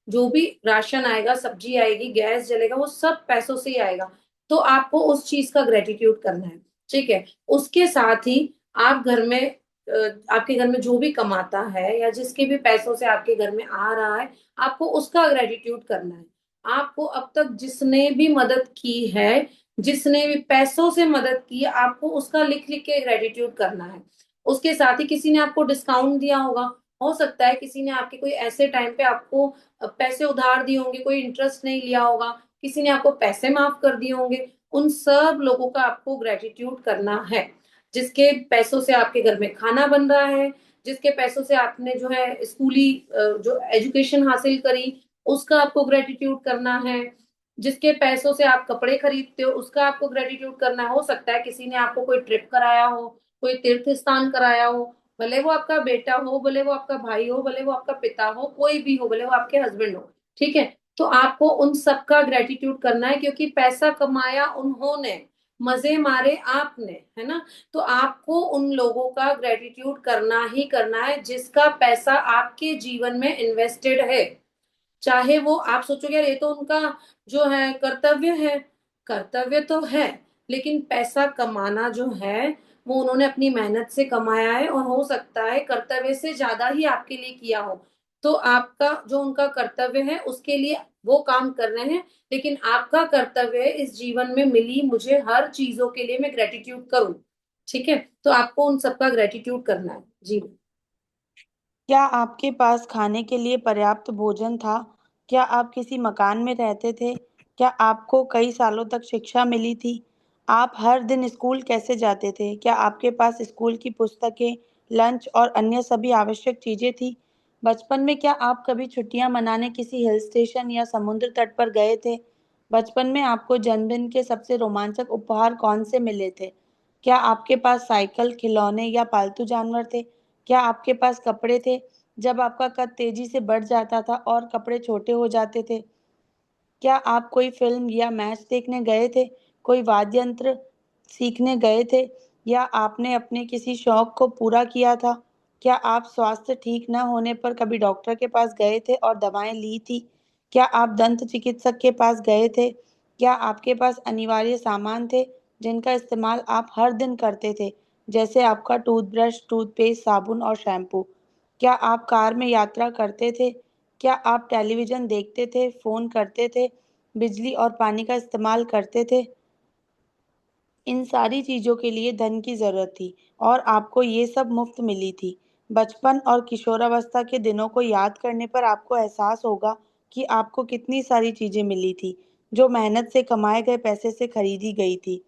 जो भी राशन आएगा, सब्जी आएगी, गैस जलेगा, वो सब पैसों से ही आएगा। तो आपको उस चीज का ग्रेटिट्यूड करना है, ठीक है। उसके साथ ही आप घर में आपके घर में जो भी कमाता है या जिसके भी पैसों से आपके घर में आ रहा है, आपको उसका ग्रेटिट्यूड करना है। आपको अब तक जिसने भी मदद की है, जिसने भी पैसों से मदद की है, आपको उसका लिख लिख के ग्रेटिट्यूड करना है। उसके साथ ही किसी ने आपको डिस्काउंट दिया होगा, हो सकता है किसी ने आपके कोई ऐसे टाइम पे आपको पैसे उधार दिए होंगे, कोई इंटरेस्ट नहीं लिया होगा, किसी ने आपको पैसे माफ कर दिए होंगे, उन सब लोगों का आपको ग्रेटिट्यूड करना है। जिसके पैसों से आपके घर में खाना बन रहा है, जिसके पैसों से आपने जो है स्कूली जो एजुकेशन हासिल करी, उसका आपको ग्रेटिट्यूड करना है। जिसके पैसों से आप कपड़े खरीदते हो उसका आपको ग्रेटिट्यूड करना है। हो सकता है किसी ने आपको कोई ट्रिप कराया हो, कोई तीर्थ स्थान कराया हो, भले वो आपका बेटा हो, भले वो आपका भाई हो, भले वो आपका पिता हो, कोई भी हो, भले वो आपके हस्बैंड हो, ठीक है। तो आपको उन सब का ग्रेटिट्यूड करना है, क्योंकि पैसा कमाया उन्होंने, मजे मारे आपने, है ना। तो आपको उन लोगों का ग्रेटिट्यूड करना ही करना है जिसका पैसा आपके जीवन में इन्वेस्टेड है। चाहे वो आप सोचोगे यार ये तो उनका जो है कर्तव्य है, कर्तव्य तो है, लेकिन पैसा कमाना जो है वो उन्होंने अपनी मेहनत से कमाया है, और हो सकता है कर्तव्य से ज्यादा ही आपके लिए किया हो। तो आपका जो उनका कर्तव्य है उसके लिए वो काम कर रहे हैं, लेकिन आपका कर्तव्य है इस जीवन में मिली मुझे हर चीजों के लिए मैं ग्रेटिट्यूड करूं, ठीक है। तो आपको उन सबका ग्रेटिट्यूड करना है। जी। क्या आपके पास खाने के लिए पर्याप्त भोजन था? क्या आप किसी मकान में रहते थे? क्या आपको कई सालों तक शिक्षा मिली थी? आप हर दिन स्कूल कैसे जाते थे? क्या आपके पास स्कूल की पुस्तकें, लंच और अन्य सभी आवश्यक चीजें थी? बचपन में क्या आप कभी छुट्टियां मनाने किसी हिल स्टेशन या समुद्र तट पर गए थे? बचपन में आपको जन्मदिन के सबसे रोमांचक उपहार कौन से मिले थे? क्या आपके पास साइकिल, खिलौने या पालतू जानवर थे? क्या आपके पास कपड़े थे जब आपका कद तेजी से बढ़ जाता था और कपड़े छोटे हो जाते थे? क्या आप कोई फिल्म या मैच देखने गए थे? कोई वाद्य यंत्र सीखने गए थे? या आपने अपने किसी शौक को पूरा किया था? क्या आप स्वास्थ्य ठीक न होने पर कभी डॉक्टर के पास गए थे और दवाएं ली थी? क्या आप दंत चिकित्सक के पास गए थे? क्या आपके पास अनिवार्य सामान थे जिनका इस्तेमाल आप हर दिन करते थे, जैसे आपका टूथब्रश, टूथपेस्ट, साबुन और शैम्पू? क्या आप कार में यात्रा करते थे? क्या आप टेलीविज़न देखते थे, फ़ोन करते थे, बिजली और पानी का इस्तेमाल करते थे? इन सारी चीज़ों के लिए धन की ज़रूरत थी और आपको ये सब मुफ़्त मिली थी। बचपन और किशोरावस्था के दिनों को याद करने पर आपको एहसास होगा कि आपको कितनी सारी चीज़ें मिली थी, जो मेहनत से कमाए गए पैसे से खरीदी गई थी।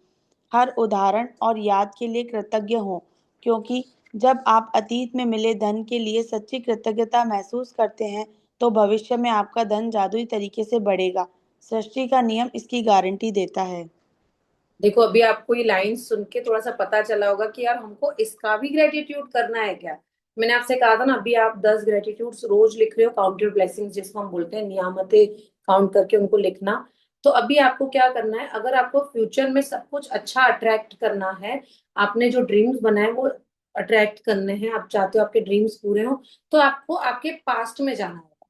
हर उदाहरण और याद के लिए कृतज्ञ हों, क्योंकि जब आप अतीत में मिले धन के लिए सच्ची कृतज्ञता महसूस करते हैं, तो भविष्य में आपका धन जादुई तरीके से बढ़ेगा। सृष्टि का नियम इसकी गारंटी देता है। देखो, अभी आपको ये लाइन सुन के थोड़ा सा पता चला होगा कि यार हमको इसका भी ग्रेटिट्यूड करना है क्या। मैंने आपसे कहा था ना, अभी आप 10 ग्रेटिट्यूड्स रोज लिख रहे हो, काउंटेड ब्लेसिंग्स जिसको हम बोलते हैं, नियामतें काउंट करके उनको लिखना। तो अभी आपको क्या करना है, अगर आपको फ्यूचर में सब कुछ अच्छा अट्रैक्ट करना है, आपने जो ड्रीम्स बनाए वो अट्रैक्ट करने हैं, आप चाहते हो आपके ड्रीम्स पूरे हो, तो आपको आपके पास्ट में जाना होगा,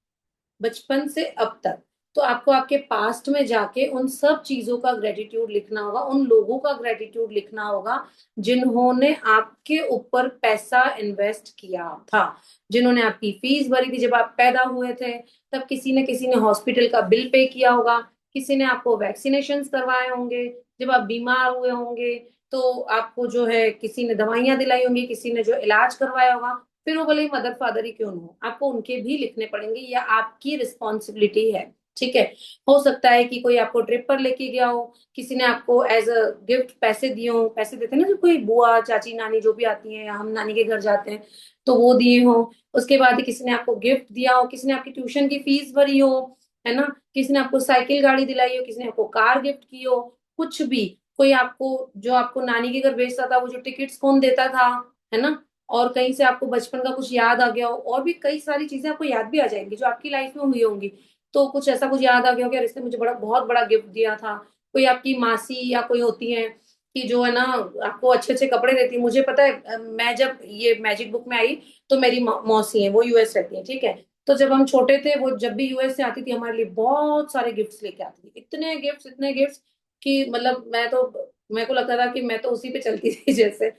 बचपन से अब तक। तो आपको आपके पास्ट में जाके उन सब चीजों का ग्रेटिट्यूड लिखना होगा, उन लोगों का ग्रेटिट्यूड लिखना होगा जिन्होंने आपके ऊपर पैसा इन्वेस्ट किया था, जिन्होंने आपकी फीस भरी थी जब आप पैदा हुए थे। तब किसी ने हॉस्पिटल का बिल पे किया होगा, किसी ने आपको वैक्सीनेशन करवाए होंगे, जब आप बीमार हुए होंगे तो आपको जो है किसी ने दवाइयां दिलाई होंगी, किसी ने जो इलाज करवाया होगा। फिर वो भले ही मदर फादर ही क्यों ना हो, आपको उनके भी लिखने पड़ेंगे, या आपकी रिस्पॉन्सिबिलिटी है। ठीक है। हो सकता है कि कोई आपको ट्रिप पर लेके गया हो, किसी ने आपको एज अ गिफ्ट पैसे दिए हो, पैसे देते हैं ना जो कोई बुआ चाची नानी जो भी आती है, या हम नानी के घर जाते हैं तो वो दिए हो। उसके बाद किसी ने आपको गिफ्ट दिया हो, किसी ने आपकी ट्यूशन की फीस भरी हो, है ना, किसी ने आपको साइकिल गाड़ी दिलाई हो, किसी ने आपको कार गिफ्ट की हो, कुछ भी। कोई आपको, जो आपको नानी के घर भेजता था वो जो टिकट्स कौन देता था, है ना। और कहीं से आपको बचपन का कुछ याद आ गया हो, और भी कई सारी चीजें आपको याद भी आ जाएंगी जो आपकी लाइफ में हुई होंगी। तो कुछ ऐसा कुछ याद आ गया हो कि यार इसने मुझे बड़ा बहुत बड़ा गिफ्ट दिया था। कोई आपकी मासी या कोई होती है कि जो है ना आपको अच्छे अच्छे कपड़े देती है। मुझे पता है, मैं जब ये मैजिक बुक में आई, तो मेरी मौसी है, वो यूएस रहती है, ठीक है। तो जब हम छोटे थे, वो जब भी यूएस से आती थी हमारे लिए बहुत सारे गिफ्ट्स लेके आती थी, इतने गिफ्ट्स कि मतलब मैं तो, मेरे को लगता था कि मैं तो उसी पे चलती थी जैसे।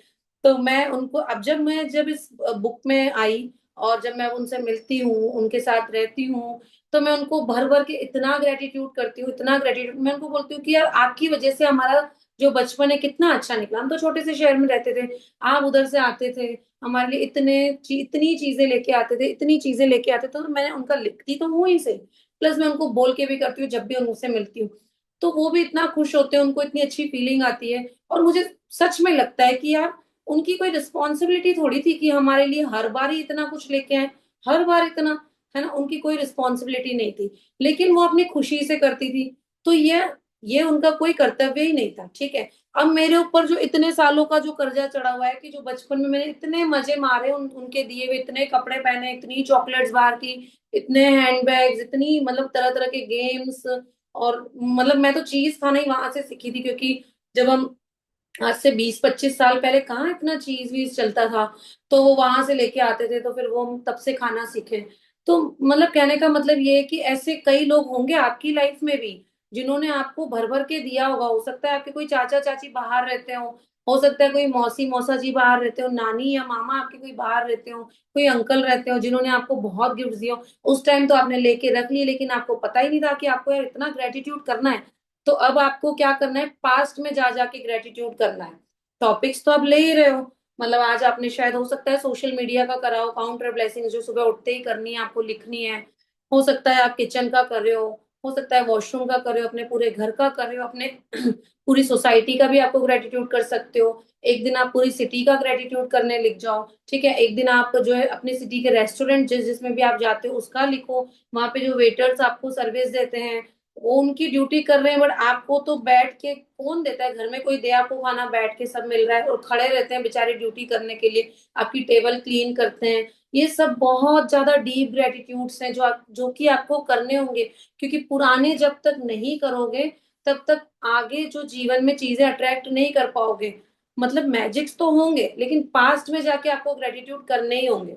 तो मैं उनको, अब जब इस बुक में आई और जब मैं उनसे मिलती हूँ, उनके साथ रहती हूँ, तो मैं उनको भर भर के इतना ग्रेटिट्यूड करती हूँ, इतना ग्रेटिट्यूड। मैं उनको बोलती हूँ कि यार आपकी वजह से हमारा जो बचपन है कितना अच्छा निकला। हम तो छोटे से शहर में रहते थे, आप उधर से आते थे, हमारे लिए इतनी चीजें लेके आते थे, इतनी चीजें लेके आते थे। तो मैं उनका लिखती तो हूँ ही सही, प्लस मैं उनको बोल के भी करती हूँ जब भी उनसे मिलती हूँ। तो वो भी इतना खुश होते हैं, उनको इतनी अच्छी फीलिंग आती है। और मुझे सच में लगता है कि यार उनकी कोई रिस्पॉन्सिबिलिटी थोड़ी थी कि हमारे लिए हर बार ही इतना कुछ लेके आए, हर बार इतना, है ना। उनकी कोई रिस्पॉन्सिबिलिटी नहीं थी, लेकिन वो अपनी खुशी से करती थी। तो ये उनका कोई कर्तव्य ही नहीं था, ठीक है। अब मेरे ऊपर जो इतने सालों का जो कर्जा चढ़ा हुआ है, कि जो बचपन में मैंने इतने मजे मारे, उनके दिए हुए इतने कपड़े पहने, इतनी चॉकलेट्स बाहर की, इतने हैंडबैग्स, इतनी मतलब तरह तरह के गेम्स। और मतलब मैं तो चीज खाना ही वहां से सीखी थी, क्योंकि जब हम आज से 20-25 साल पहले कहाँ इतना चीज वीज चलता था, तो वो वहां से लेके आते थे, तो फिर वो हम तब से खाना सीखे। तो मतलब कहने का मतलब ये है कि ऐसे कई लोग होंगे आपकी लाइफ में भी, जिन्होंने आपको भर भर के दिया होगा। हो सकता है आपके कोई चाचा चाची बाहर रहते हो सकता है कोई मौसी मौसा जी बाहर रहते हो, नानी या मामा आपके कोई बाहर रहते हो, कोई अंकल रहते हो जिन्होंने आपको बहुत गिफ्ट दिए हो। उस टाइम तो आपने लेके रख लिए, लेकिन आपको पता ही नहीं था कि आपको यार इतना ग्रेटिट्यूड करना है। तो अब आपको क्या करना है, पास्ट में जा जाके ग्रेटिट्यूड करना है। टॉपिक्स तो आप ले ही रहे हो, मतलब आज आपने शायद हो सकता है सोशल मीडिया का करा हो, काउंटर ब्लेसिंग्स जो सुबह उठते ही करनी है आपको, लिखनी है। हो सकता है आप किचन का कर रहे हो सकता है वॉशरूम का कर रहे हो, अपने पूरे घर का कर रहे हो, अपने पूरी सोसाइटी का भी आपको ग्रेटिट्यूड कर सकते हो। एक दिन आप पूरी सिटी का ग्रेटिट्यूड करने लिख जाओ, ठीक है। एक दिन आप जो है अपनी सिटी के रेस्टोरेंट जिसमें भी आप जाते हो उसका लिखो, वहां पे जो वेटर्स आपको सर्विस देते हैं वो उनकी ड्यूटी कर रहे हैं, बट आपको तो बैठ के कौन देता है, घर में कोई दे आपको खाना, बैठ के सब मिल रहा है, और खड़े रहते हैं बेचारे ड्यूटी करने के लिए, आपकी टेबल क्लीन करते हैं। ये सब बहुत ज्यादा डीप ग्रेटिट्यूड्स हैं जो कि आपको करने होंगे, क्योंकि पुराने जब तक नहीं करोगे तब तक आगे जो जीवन में चीजें अट्रैक्ट नहीं कर पाओगे। मतलब मैजिक्स तो होंगे, लेकिन पास्ट में जाके आपको ग्रेटिट्यूड करने ही होंगे।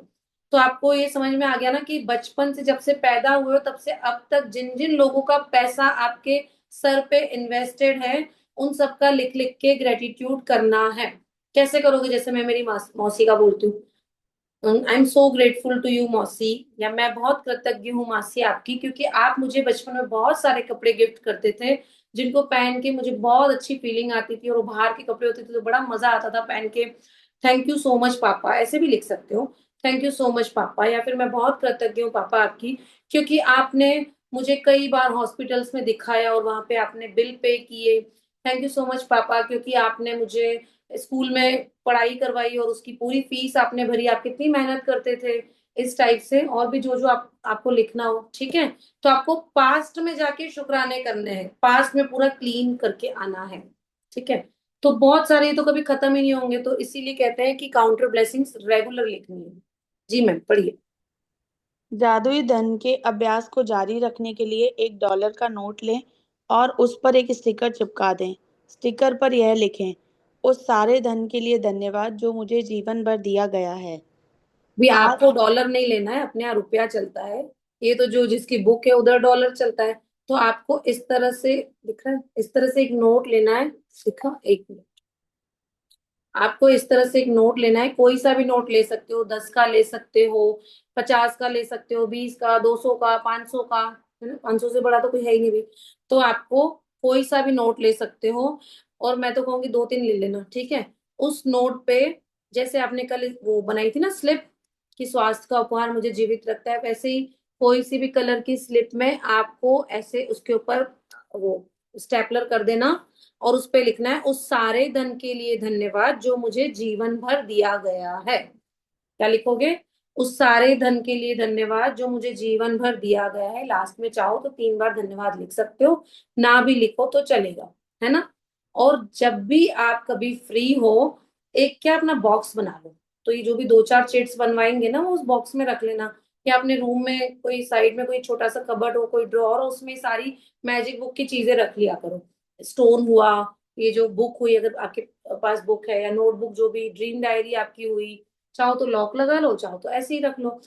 तो आपको ये समझ में आ गया ना कि बचपन से जब से पैदा हुए हो तब से अब तक जिन जिन लोगों का पैसा आपके सर पे इन्वेस्टेड है, उन सबका लिख लिख के ग्रेटिट्यूड करना है। कैसे करोगे, जैसे मैं मेरी मौसी का बोलती हूँ, I am so grateful to you मौसी, या मैं बहुत कृतज्ञ हूँ मासी आपकी, क्योंकि आप मुझे बचपन में बहुत सारे कपड़े गिफ्ट करते थे जिनको पहन के मुझे बहुत अच्छी फीलिंग आती थी, और वो बाहर के कपड़े होते थे तो बड़ा मजा आता था पहन के। थैंक यू सो मच पापा, ऐसे भी लिख सकते हो। थैंक यू सो मच पापा, या फिर मैं बहुत कृतज्ञ हूँ पापा आपकी, क्योंकि आपने मुझे कई बार हॉस्पिटल्स में दिखाया और वहां पे आपने बिल पे किए। थैंक यू सो मच पापा, क्योंकि आपने मुझे स्कूल में पढ़ाई करवाई और उसकी पूरी फीस आपने भरी, आप कितनी मेहनत करते थे। इस टाइप से और भी जो जो आपको लिखना हो, ठीक है। तो आपको पास्ट में जाके शुक्राने करने हैं, पास्ट में पूरा क्लीन करके आना है, ठीक है। तो बहुत सारे ये तो कभी खत्म ही नहीं होंगे, तो इसीलिए कहते हैं कि काउंटर ब्लेसिंग्स रेगुलर लिखनी है। जी मैम, पढ़िए। जादुई धन के अभ्यास को जारी रखने के लिए $1 का नोट लें और उस पर एक स्टिकर चिपका दें। स्टिकर पर यह लिखें, उस सारे धन के लिए धन्यवाद जो मुझे जीवन भर दिया गया है। भी आज आपको डॉलर नहीं लेना है, अपने यहाँ रुपया चलता है। ये तो जो जिसकी बुक है उधर डॉलर चलता है। तो आपको इस तरह से, दिख रहा है, इस तरह से एक नोट लेना है। दिखा, एक मिनट। आपको इस तरह से एक नोट लेना है, कोई सा भी नोट ले सकते हो, 10 का ले सकते हो, 50 का ले सकते हो, 20 का, 200 का, 500 का, है ना, 500 से बड़ा तो कोई है ही नहीं भी। तो आपको कोई सा भी नोट ले सकते हो, और मैं तो कहूंगी 2-3 ले लेना, ठीक है। उस नोट पे, जैसे आपने कल वो बनाई थी ना स्लिप, कि स्वास्थ्य का उपहार मुझे जीवित रखता है, वैसे ही कोई सी भी कलर की स्लिप में आपको ऐसे उसके ऊपर वो स्टेपलर कर देना, और उस पे लिखना है, उस सारे धन के लिए धन्यवाद जो मुझे जीवन भर दिया गया है। क्या लिखोगे? उस सारे धन के लिए धन्यवाद जो मुझे जीवन भर दिया गया है। लास्ट में चाहो तो 3 बार धन्यवाद लिख सकते हो, ना भी लिखो तो चलेगा, है ना। और जब भी आप कभी फ्री हो, एक क्या अपना बॉक्स बना लो। तो ये जो भी 2-4 चिट्स बनवाएंगे ना, वो उस बॉक्स में रख लेना, या अपने रूम में कोई साइड में कोई छोटा सा कबर्ड हो, कोई ड्रॉर हो, उसमें सारी मैजिक बुक की चीजें रख लिया करो। स्टोन हुआ, ये जो बुक हुई, अगर आपके पास बुक है, या नोटबुक, जो भी ड्रीम डायरी आपकी हुई, चाहो तो लॉक लगा लो, चाहो तो ऐसे ही रख लो।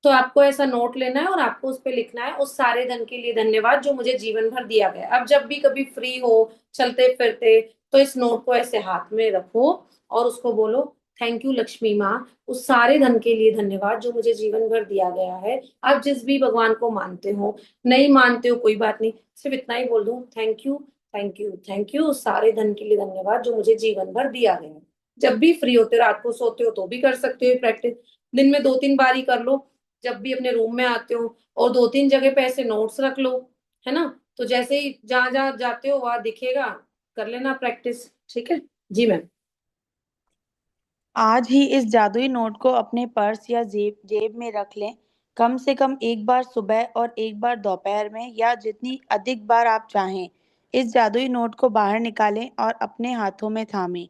तो आपको ऐसा नोट लेना है और आपको उस पे लिखना है, उस सारे धन के लिए धन्यवाद जो मुझे जीवन भर दिया गया। अब जब भी कभी फ्री हो, चलते फिरते, तो इस नोट को ऐसे हाथ में रखो और उसको बोलो, थैंक यू लक्ष्मी माँ, उस सारे धन के लिए धन्यवाद जो मुझे जीवन भर दिया गया है। आप जिस भी भगवान को मानते हो, नहीं मानते हो कोई बात नहीं, सिर्फ इतना ही बोल दो, thank you, thank you, thank you, उस सारे धन के लिए धन्यवाद जो मुझे जीवन भर दिया गया है। जब भी फ्री होते हो, रात को सोते हो तो भी कर सकते हो प्रैक्टिस। दिन में 2-3 बार ही कर लो, जब भी अपने रूम में आते हो, और 2-3 जगह पे ऐसे नोट्स रख लो, है ना। तो जैसे ही जहां जहां जाते हो वहां दिखेगा, कर लेना प्रैक्टिस, ठीक है। जी मैम। आज ही इस जादुई नोट को अपने पर्स या जेब जेब में रख लें। कम से कम एक बार सुबह और एक बार दोपहर में, या जितनी अधिक बार आप चाहें, इस जादुई नोट को बाहर निकालें और अपने हाथों में थामें।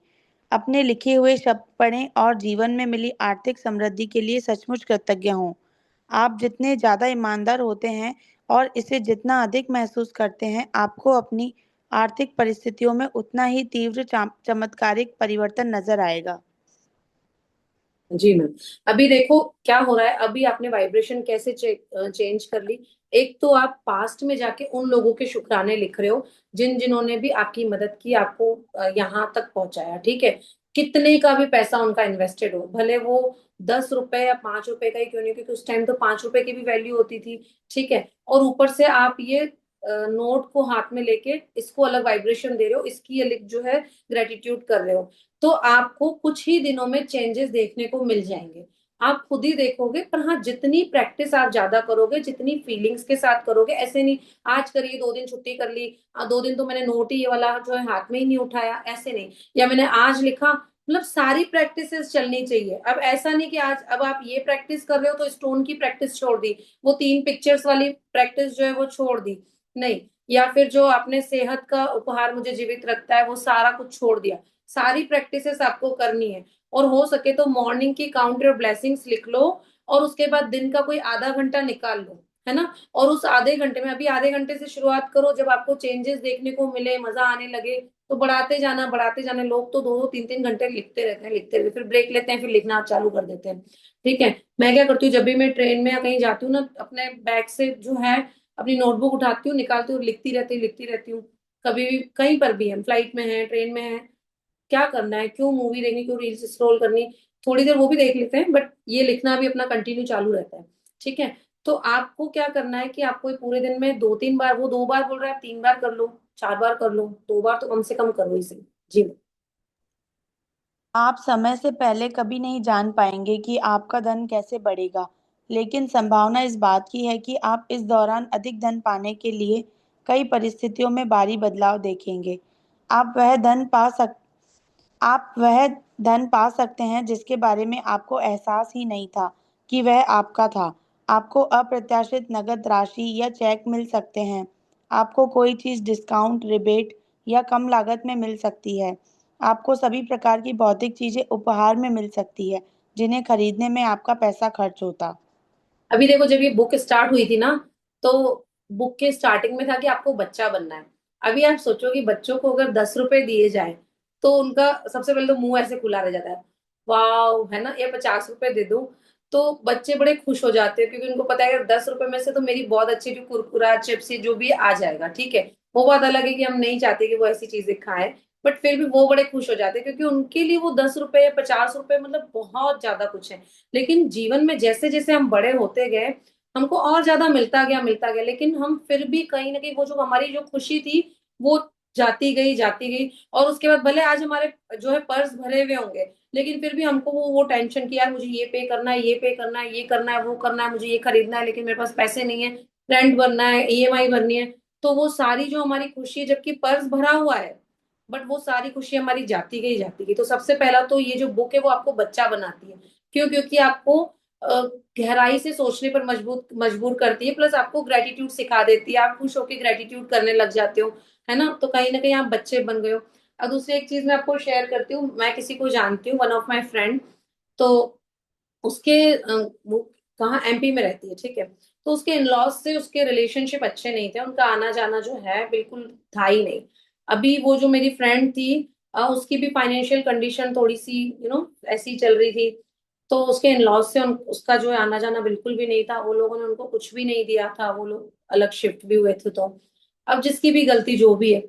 अपने लिखे हुए शब्द पढ़ें और जीवन में मिली आर्थिक समृद्धि के लिए सचमुच कृतज्ञ हों। आप जितने ज़्यादा ईमानदार होते हैं और इसे जितना अधिक महसूस करते हैं, आपको अपनी आर्थिक परिस्थितियों में उतना ही तीव्र चमत्कारिक परिवर्तन नजर आएगा। जी मैम। अभी देखो क्या हो रहा है, अभी आपने वाइब्रेशन कैसे चेंज कर ली। एक तो आप पास्ट में जाके उन लोगों के शुक्राने लिख रहे हो जिन जिन्होंने भी आपकी मदद की, आपको यहाँ तक पहुंचाया, ठीक है। कितने का भी पैसा उनका इन्वेस्टेड हो, भले वो 10 रुपए या 5 रुपए का ही क्यों नहीं, क्योंकि उस टाइम तो 5 रुपए की भी वैल्यू होती थी, ठीक है। और ऊपर से आप ये नोट को हाथ में लेके इसको अलग वाइब्रेशन दे रहे हो, इसकी अलग जो है ग्रेटिट्यूड कर रहे हो। तो आपको कुछ ही दिनों में चेंजेस देखने को मिल जाएंगे, आप खुद ही देखोगे। पर हाँ, जितनी प्रैक्टिस आप ज्यादा करोगे, जितनी फीलिंग्स के साथ करोगे, ऐसे नहीं आज करिए 2 दिन छुट्टी कर ली, 2 दिन तो मैंने नोट ही ये वाला जो है हाथ में ही नहीं उठाया, ऐसे नहीं। या मैंने आज लिखा, मतलब सारी प्रैक्टिसेस चलनी चाहिए। अब ऐसा नहीं कि आज अब आप ये प्रैक्टिस कर रहे हो तो स्टोन की प्रैक्टिस छोड़ दी, वो 3 पिक्चर्स वाली प्रैक्टिस जो है वो छोड़ दी, नहीं। या फिर जो आपने सेहत का उपहार मुझे जीवित रखता है वो सारा कुछ छोड़ दिया। सारी प्रैक्टिसेस आपको करनी है। और हो सके तो मॉर्निंग की काउंट योर ब्लेसिंग्स लिख लो, और उसके बाद दिन का कोई आधा घंटा निकाल लो, है ना। और उस आधे घंटे में, अभी आधे घंटे से शुरुआत करो, जब आपको चेंजेस देखने को मिले, मजा आने लगे, तो बढ़ाते जाना, बढ़ाते जाना। लोग तो 2-2 3-3 घंटे लिखते रहते हैं, लिखते रहते हैं, फिर ब्रेक लेते हैं, फिर लिखना चालू कर देते हैं, ठीक है। मैं क्या करती हूँ, जब भी मैं ट्रेन में या कहीं जाती हूँ ना, अपने बैग से जो है अपनी नोटबुक उठाती हूँ, निकालती हूँ, लिखती रहती हूँ। कभी भी कहीं पर भी है, फ्लाइट में है, ट्रेन में है, क्या करना है, क्यों मूवी देखनी, क्यों रील्स स्क्रॉल करनी, थोड़ी देर वो भी देख लेते हैं, बट ये लिखना भी अपना कंटिन्यू चालू रहता है। ठीक है। तो आपको क्या करना है कि आपको ये पूरे दिन में 2-3 बार, वो 2 बार बोल रहे हैं, आप 3 बार कर लो, 4 बार कर लो, 2 बार तो कम से कम करो इसे। जी। आप समय से पहले कभी नहीं जान पाएंगे कि आपका धन कैसे बढ़ेगा, लेकिन संभावना इस बात की है कि आप इस दौरान अधिक धन पाने के लिए कई परिस्थितियों में भारी बदलाव देखेंगे। आप वह धन पा सक आप वह धन पा सकते हैं जिसके बारे में आपको एहसास ही नहीं था कि वह आपका था। आपको अप्रत्याशित नकद राशि या चेक मिल सकते हैं। आपको कोई चीज़ डिस्काउंट, रिबेट या कम लागत में मिल सकती है। आपको सभी प्रकार की भौतिक चीज़ें उपहार में मिल सकती है, जिन्हें खरीदने में आपका पैसा खर्च होता। अभी देखो, जब ये बुक स्टार्ट हुई थी ना, तो बुक के स्टार्टिंग में था कि आपको बच्चा बनना है। अभी आप सोचो कि बच्चों को अगर 10 रुपए दिए जाए, तो उनका सबसे पहले तो मुंह ऐसे खुला रह जाता है, वाह, है ना, या 50 रुपए दे दो, तो बच्चे बड़े खुश हो जाते हैं, क्योंकि उनको पता है कि 10 रुपए में से तो मेरी बहुत अच्छी जो कुरकुरा चिप्स जो भी आ जाएगा। ठीक है। वो बात अलग है कि हम नहीं चाहते कि वो ऐसी चीजें खाएं, बट फिर भी वो बड़े खुश हो जाते हैं, क्योंकि उनके लिए वो 10 रुपए या 50 रुपए मतलब बहुत ज्यादा कुछ है। लेकिन जीवन में जैसे जैसे हम बड़े होते गए, हमको और ज्यादा मिलता गया, लेकिन हम फिर भी कहीं ना कहीं वो जो हमारी जो खुशी थी, वो जाती गई। और उसके बाद भले आज हमारे जो है पर्स भरे हुए होंगे, लेकिन फिर भी हमको वो टेंशन कि यार मुझे ये पे करना है, ये पे करना है, ये करना है, वो करना है, मुझे ये खरीदना है, लेकिन मेरे पास पैसे नहीं है, रेंट भरना है, ईएमआई भरनी है। तो वो सारी जो हमारी खुशी है, जबकि पर्स भरा हुआ है, बट वो सारी खुशी हमारी जाती गई। तो सबसे पहला तो ये जो बुक है वो आपको बच्चा बनाती है। क्यों? क्योंकि आपको अ, गहराई से सोचने पर मजबूर मजबूर करती है, प्लस आपको ग्रेटिट्यूड सिखा देती है, आप खुश होकर ग्रेटिट्यूड करने लग जाते हो, है ना। तो कहीं ना कहीं आप बच्चे बन गए हो। और दूसरी एक चीज मैं आपको शेयर करती हूँ, मैं किसी को जानती हूँ, वन ऑफ माई फ्रेंड। तो उसके वो कहाँ, एमपी में रहती है। ठीक है। तो उसके इनलॉज से उसके रिलेशनशिप अच्छे नहीं थे, उनका आना जाना जो है बिल्कुल था ही नहीं। अभी वो जो मेरी फ्रेंड थी, उसकी भी फाइनेंशियल कंडीशन थोड़ी सी ऐसी चल रही थी। तो उसके इनलॉज से उसका जो है आना जाना बिल्कुल भी नहीं था, वो लोगों ने उनको कुछ भी नहीं दिया था, वो लोग अलग शिफ्ट भी हुए थे। तो अब जिसकी भी गलती जो भी है,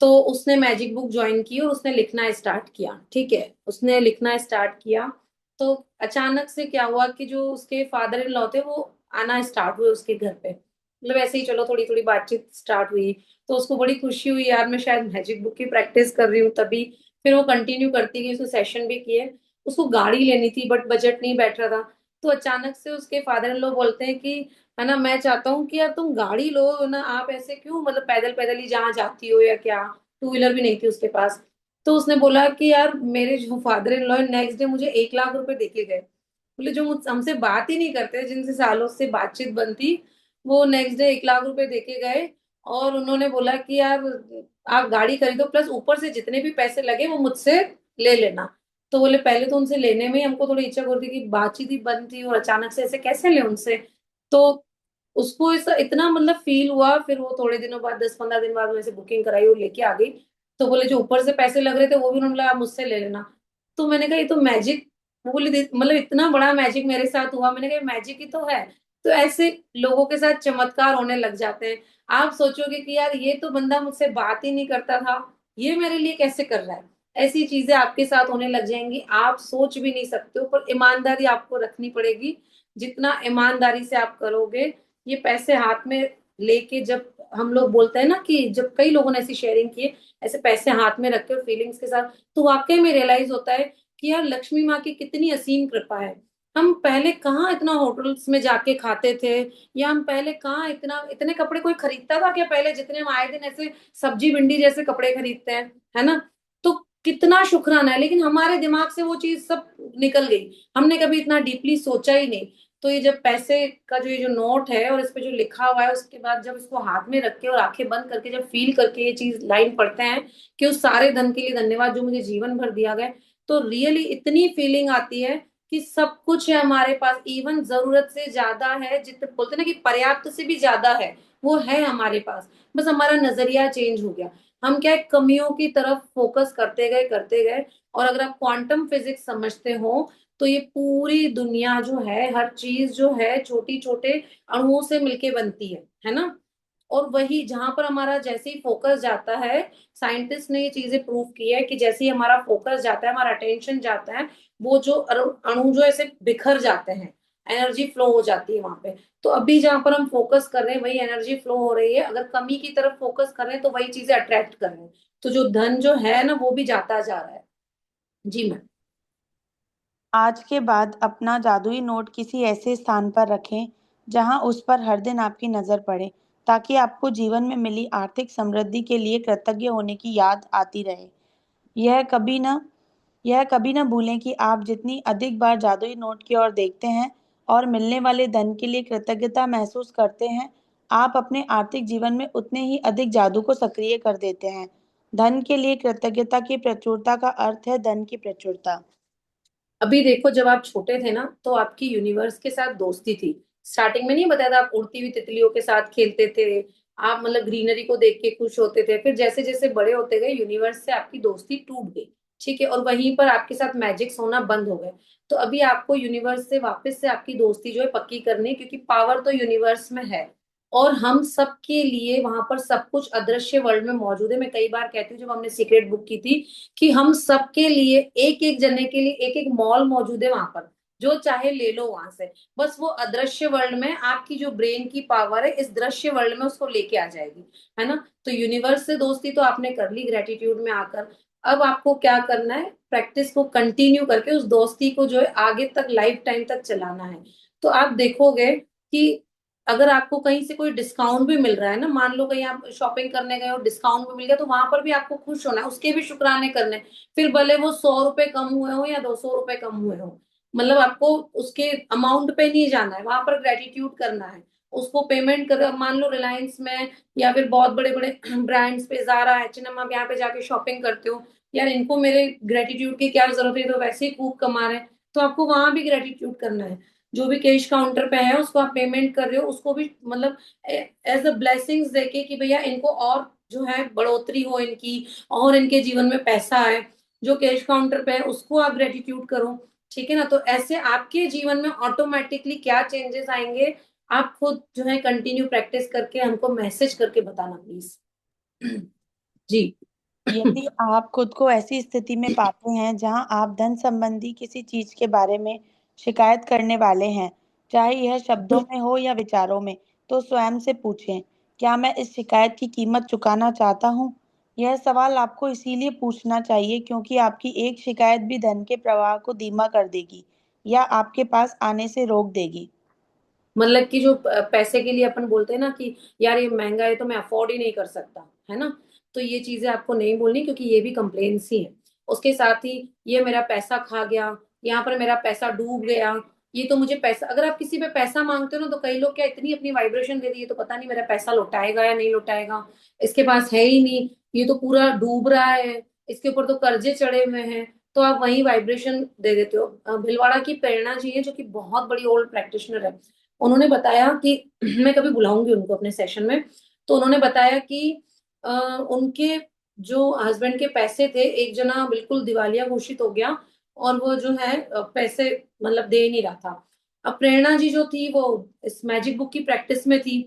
तो उसने मैजिक बुक ज्वाइन की और उसने लिखना स्टार्ट किया। ठीक है। उसने लिखना स्टार्ट किया, तो अचानक से क्या हुआ कि जो उसके फादर इन लॉ थे, वो आना स्टार्ट हुए उसके घर पे, मतलब ऐसे ही चलो थोड़ी थोड़ी बातचीत स्टार्ट हुई। तो उसको बड़ी खुशी हुई, यार मैं शायद मैजिक बुक की प्रैक्टिस कर रही हूँ तभी। फिर वो कंटिन्यू करती गई, उसको सेशन भी किए। उसको गाड़ी लेनी थी, बट बजट नहीं बैठ रहा था। तो अचानक से उसके फादर इन लॉ बोलते हैं कि है ना, मैं चाहता हूँ कि यार तुम गाड़ी लो ना, आप ऐसे क्यों, मतलब पैदल पैदल ही जहाँ जाती हो या क्या। टू व्हीलर भी नहीं थी उसके पास। तो उसने बोला कि यार मेरे जो father in law next day मुझे 1 लाख रुपए देके गए। बोले जो हमसे बात ही नहीं करते, जिनसे सालों से बातचीत बंद थी, वो नेक्स्ट डे 1 लाख रुपए देके गए। और उन्होंने बोला कि यार आप गाड़ी खरीदो, प्लस ऊपर से जितने भी पैसे लगे वो मुझसे ले लेना। तो बोले पहले तो उनसे लेने में ही हमको थोड़ी इच्छा होती कि बातचीत ही बंद थी, और अचानक से ऐसे कैसे ले उनसे। तो उसको ऐसा इतना मतलब फील हुआ, फिर वो थोड़े दिनों बाद, 10-15 दिन बाद वैसे बुकिंग कराई और लेके आ गई। तो बोले जो ऊपर से पैसे लग रहे थे वो भी उन्होंने बोला आप मुझसे ले लेना। तो मैंने कहा ये तो मैजिक। वो बोली मतलब इतना बड़ा मैजिक मेरे साथ हुआ, मैंने कहा मैजिक ही तो है। तो ऐसे लोगों के साथ चमत्कार होने लग जाते हैं। आप सोचोगे कि यार ये तो बंदा मुझसे बात ही नहीं करता था, ये मेरे लिए कैसे कर रहा है। ऐसी चीजें आपके साथ होने लग जाएंगी, आप सोच भी नहीं सकते हो, पर ईमानदारी आपको रखनी पड़ेगी। जितना ईमानदारी से आप करोगे, ये पैसे हाथ में लेके, जब हम लोग बोलते हैं ना कि जब कई लोगों ने ऐसी शेयरिंग की है, ऐसे पैसे हाथ में रख के फीलिंग्स के साथ, तो वाकई में रियलाइज होता है कि यार लक्ष्मी माँ की कितनी असीम कृपा है। हम पहले कहाँ इतना होटल्स में जाके खाते थे, या हम पहले कहाँ इतना इतने कपड़े कोई खरीदता था क्या पहले, जितने हम आए दिन ऐसे सब्जी भिंडी जैसे कपड़े खरीदते हैं, है ना। तो कितना शुक्राना है, लेकिन हमारे दिमाग से वो चीज सब निकल गई। हमने कभी इतना डीपली सोचा ही नहीं। तो ये जब पैसे का जो ये जो नोट है और इस पे जो लिखा हुआ है, उसके बाद जब इसको हाथ में रख के और आंखें बंद करके जब फील करके ये चीज लाइन पढ़ते हैं कि उस सारे धन के लिए धन्यवाद जो मुझे जीवन भर दिया गया, तो रियली इतनी फीलिंग आती है कि सब कुछ है हमारे पास, इवन जरूरत से ज्यादा है, जितने बोलते हैं ना कि पर्याप्त से भी ज्यादा है, वो है हमारे पास। बस हमारा नजरिया चेंज हो गया। हम क्या है, कमियों की तरफ फोकस करते गए। और अगर आप क्वांटम फिजिक्स समझते हो, तो ये पूरी दुनिया जो है, हर चीज जो है छोटी छोटे अणुओं से मिलके बनती है ना। और वही जहां पर हमारा जैसे ही फोकस जाता है, साइंटिस्ट ने ये चीजें प्रूव की है कि जैसे ही हमारा फोकस जाता है, हमारा अटेंशन जाता है, वो जो अणु जो ऐसे बिखर जाते हैं, एनर्जी फ्लो हो जाती है वहां पे। तो अभी जहां पर हम फोकस कर रहे हैं वही एनर्जी फ्लो हो रही है, अगर कमी की तरफ फोकस कर रहे हैं तो वही चीजें अट्रैक्ट कर रहे हैं। तो जो धन जो है ना वो भी जाता जा रहा है। जी मैम। आज के बाद अपना जादुई नोट किसी ऐसे स्थान पर रखें जहां उस पर हर दिन आपकी नज़र पड़े, ताकि आपको जीवन में मिली आर्थिक समृद्धि के लिए कृतज्ञ होने की याद आती रहे। यह कभी न यह कभी न भूलें कि आप जितनी अधिक बार जादुई नोट की ओर देखते हैं और मिलने वाले धन के लिए कृतज्ञता महसूस करते हैं, आप अपने आर्थिक जीवन में उतने ही अधिक जादू को सक्रिय कर देते हैं। धन के लिए कृतज्ञता की प्रचुरता का अर्थ है धन की प्रचुरता। अभी देखो, जब आप छोटे थे ना तो आपकी यूनिवर्स के साथ दोस्ती थी। स्टार्टिंग में नहीं बताया था, आप उड़ती हुई तितलियों के साथ खेलते थे, आप मतलब ग्रीनरी को देख के खुश होते थे। फिर जैसे जैसे बड़े होते गए, यूनिवर्स से आपकी दोस्ती टूट गई। ठीक है, और वहीं पर आपके साथ मैजिक्स होना बंद हो गए। तो अभी आपको यूनिवर्स से वापस से आपकी दोस्ती जो है पक्की करनी है, क्योंकि पावर तो यूनिवर्स में है। और हम सबके लिए वहां पर सब कुछ अदृश्य वर्ल्ड में मौजूद है। मैं कई बार कहती हूँ, जब हमने सीक्रेट बुक की थी, कि हम सबके लिए एक एक जने के लिए एक एक मॉल मौजूद है वहां पर, जो चाहे ले लो वहां से। बस वो अदृश्य वर्ल्ड में आपकी जो ब्रेन की पावर है इस दृश्य वर्ल्ड में उसको लेके आ जाएगी। है ना? तो यूनिवर्स से दोस्ती तो आपने कर ली ग्रेटिट्यूड में आकर। अब आपको क्या करना है, प्रैक्टिस को कंटिन्यू करके उस दोस्ती को जो है आगे तक लाइफ टाइम तक चलाना है। तो आप देखोगे कि अगर आपको कहीं से कोई डिस्काउंट भी मिल रहा है ना, मान लो कहीं आप शॉपिंग करने गए और डिस्काउंट भी मिल गया, तो वहां पर भी आपको खुश होना है, उसके भी शुक्राने करने हैं। फिर भले वो 100 रुपए कम हुए हो या 200 रुपए कम हुए हो, मतलब आपको उसके अमाउंट पे नहीं जाना है, वहां पर ग्रेटिट्यूड करना है। उसको पेमेंट कर, मान लो रिलायंस में या फिर बहुत बड़े बड़े ब्रांड्स पे, जारा, H&M, आप यहाँ पे जाके शॉपिंग करते हो, यार इनको मेरे ग्रेटिट्यूड की क्या जरूरत है, तो वैसे ही खूब कमा रहे हैं। तो आपको वहां भी ग्रेटिट्यूड करना है। जो भी कैश काउंटर पे है उसको आप पेमेंट कर रहे हो, उसको भी मतलब एज अ ब्लेसिंग्स देके कि भैया इनको और जो है बढ़ोतरी हो इनकी, और इनके जीवन में पैसा आए। जो कैश काउंटर पे है उसको आप ग्रेटिट्यूड करो। ठीक है ना? तो ऐसे आपके जीवन में ऑटोमेटिकली क्या चेंजेस आएंगे, आप खुद जो है कंटिन्यू प्रैक्टिस करके हमको मैसेज करके बताना प्लीज। जी। यदि आप खुद को ऐसी स्थिति में पाते हैं जहां आप धन संबंधी किसी चीज के बारे में शिकायत करने वाले हैं, चाहे यह शब्दों में हो या विचारों में, तो स्वयं से पूछें, क्या मैं इस शिकायत की कीमत चुकाना चाहता हूँ? यह सवाल आपको इसीलिए पूछना चाहिए क्योंकि आपकी एक शिकायत भी धन के प्रवाह को धीमा कर देगी या आपके पास आने से रोक देगी। मतलब कि जो पैसे के लिए अपन बोलते हैं ना कि यार ये महंगा है तो मैं अफोर्ड ही नहीं कर सकता, है ना? तो ये चीजें आपको नहीं बोलनी, क्योंकि ये भी कंप्लेन्स ही है। उसके साथ ही ये मेरा पैसा खा गया, यहाँ पर मेरा पैसा डूब गया, ये तो मुझे पैसा, अगर आप किसी पे पैसा मांगते हो ना, तो कई लोग क्या इतनी अपनी वाइब्रेशन दे दी, तो पता नहीं मेरा पैसा लौटाएगा या नहीं लौटाएगा, इसके पास है ही नहीं, ये तो पूरा डूब रहा है, इसके ऊपर तो कर्जे चढ़े हुए हैं। तो आप वही वाइब्रेशन दे देते हो। भिलवाड़ा की प्रेरणा जी है, जो कि बहुत बड़ी ओल्ड प्रैक्टिशनर है। उन्होंने बताया कि मैं कभी बुलाऊंगी उनको अपने सेशन में। तो उन्होंने बताया कि उनके जो हस्बैंड के पैसे थे, एक जना बिल्कुल दिवालिया घोषित हो गया, और वो जो है पैसे मतलब दे नहीं रहा था। अब प्रेरणा जी जो थी वो इस मैजिक बुक की प्रैक्टिस में थी,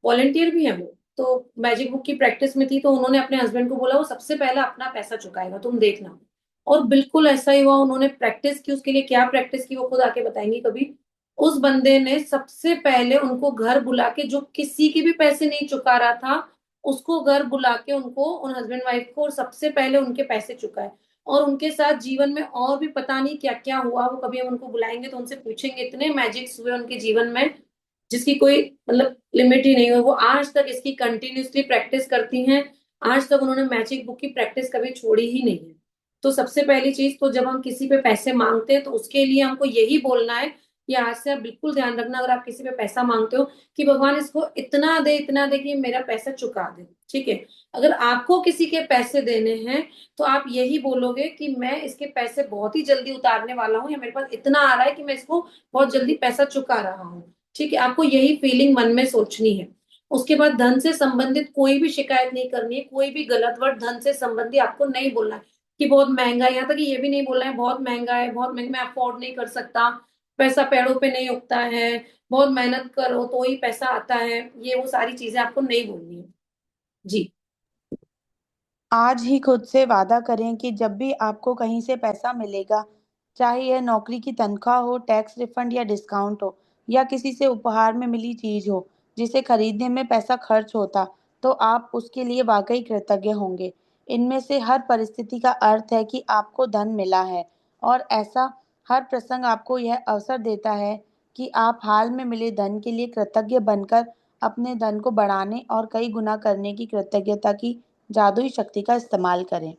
वॉलेंटियर भी है वो। तो मैजिक बुक की प्रैक्टिस में थी, तो उन्होंने अपने हस्बैंड को बोला वो सबसे पहले अपना पैसा चुकाएगा, तुम देखना। और बिल्कुल ऐसा ही हुआ, उन्होंने प्रैक्टिस की, उसके लिए क्या प्रैक्टिस की वो खुद आके बताएंगी कभी। उस बंदे ने सबसे पहले उनको घर बुला के, जो किसी के भी पैसे नहीं चुका रहा था, उसको घर बुला के उनको, उन हस्बैंड वाइफ को, और सबसे पहले उनके पैसे चुकाए। और उनके साथ जीवन में और भी पता नहीं क्या क्या हुआ, वो कभी हम उनको बुलाएंगे तो उनसे पूछेंगे, इतने मैजिक्स हुए उनके जीवन में जिसकी कोई मतलब लिमिट ही नहीं हुई। वो आज तक इसकी कंटिन्यूसली प्रैक्टिस करती हैं। आज तक उन्होंने मैजिक बुक की प्रैक्टिस कभी छोड़ी ही नहीं है। तो सबसे पहली चीज तो, जब हम किसी पे पैसे मांगते हैं तो उसके लिए हमको यही बोलना है, कि आज से आप बिल्कुल ध्यान रखना, अगर आप किसी पे पैसा मांगते हो, कि भगवान इसको इतना दे कि मेरा पैसा चुका दे। ठीक है? अगर आपको किसी के पैसे देने हैं, तो आप यही बोलोगे कि मैं इसके पैसे बहुत ही जल्दी उतारने वाला हूँ, या मेरे पास इतना आ रहा है कि मैं इसको बहुत जल्दी पैसा चुका रहा हूँ। ठीक है? आपको यही फीलिंग मन में सोचनी है। उसके बाद धन से संबंधित कोई भी शिकायत नहीं करनी है, कोई भी गलत वर्ड धन से संबंधी आपको नहीं बोलना है, कि बहुत महंगा है, यहाँ तक कि ये भी नहीं बोलना है बहुत महंगा है, बहुत महंगा, मैं अफोर्ड नहीं कर सकता। पैसा पेड़ों पे नहीं उगता है, बहुत मेहनत करो तो ही पैसा आता है, ये वो सारी चीजें आपको नहीं बोलनी है। जी। आज ही खुद से वादा करें कि जब भी आपको कहीं से पैसा मिलेगा, चाहे यह नौकरी की तनख्वाह हो, टैक्स रिफंड या डिस्काउंट हो, या किसी से उपहार में मिली चीज हो जिसे खरीदने में पैसा खर्च होता, तो आप उसके लिए वाकई कृतज्ञ होंगे। इनमें से हर परिस्थिति का अर्थ है कि आपको धन मिला है, और ऐसा हर प्रसंग आपको यह अवसर देता है कि आप हाल में मिले धन के लिए कृतज्ञ बनकर अपने धन को बढ़ाने और कई गुना करने की कृतज्ञता की जादुई शक्ति का इस्तेमाल करें।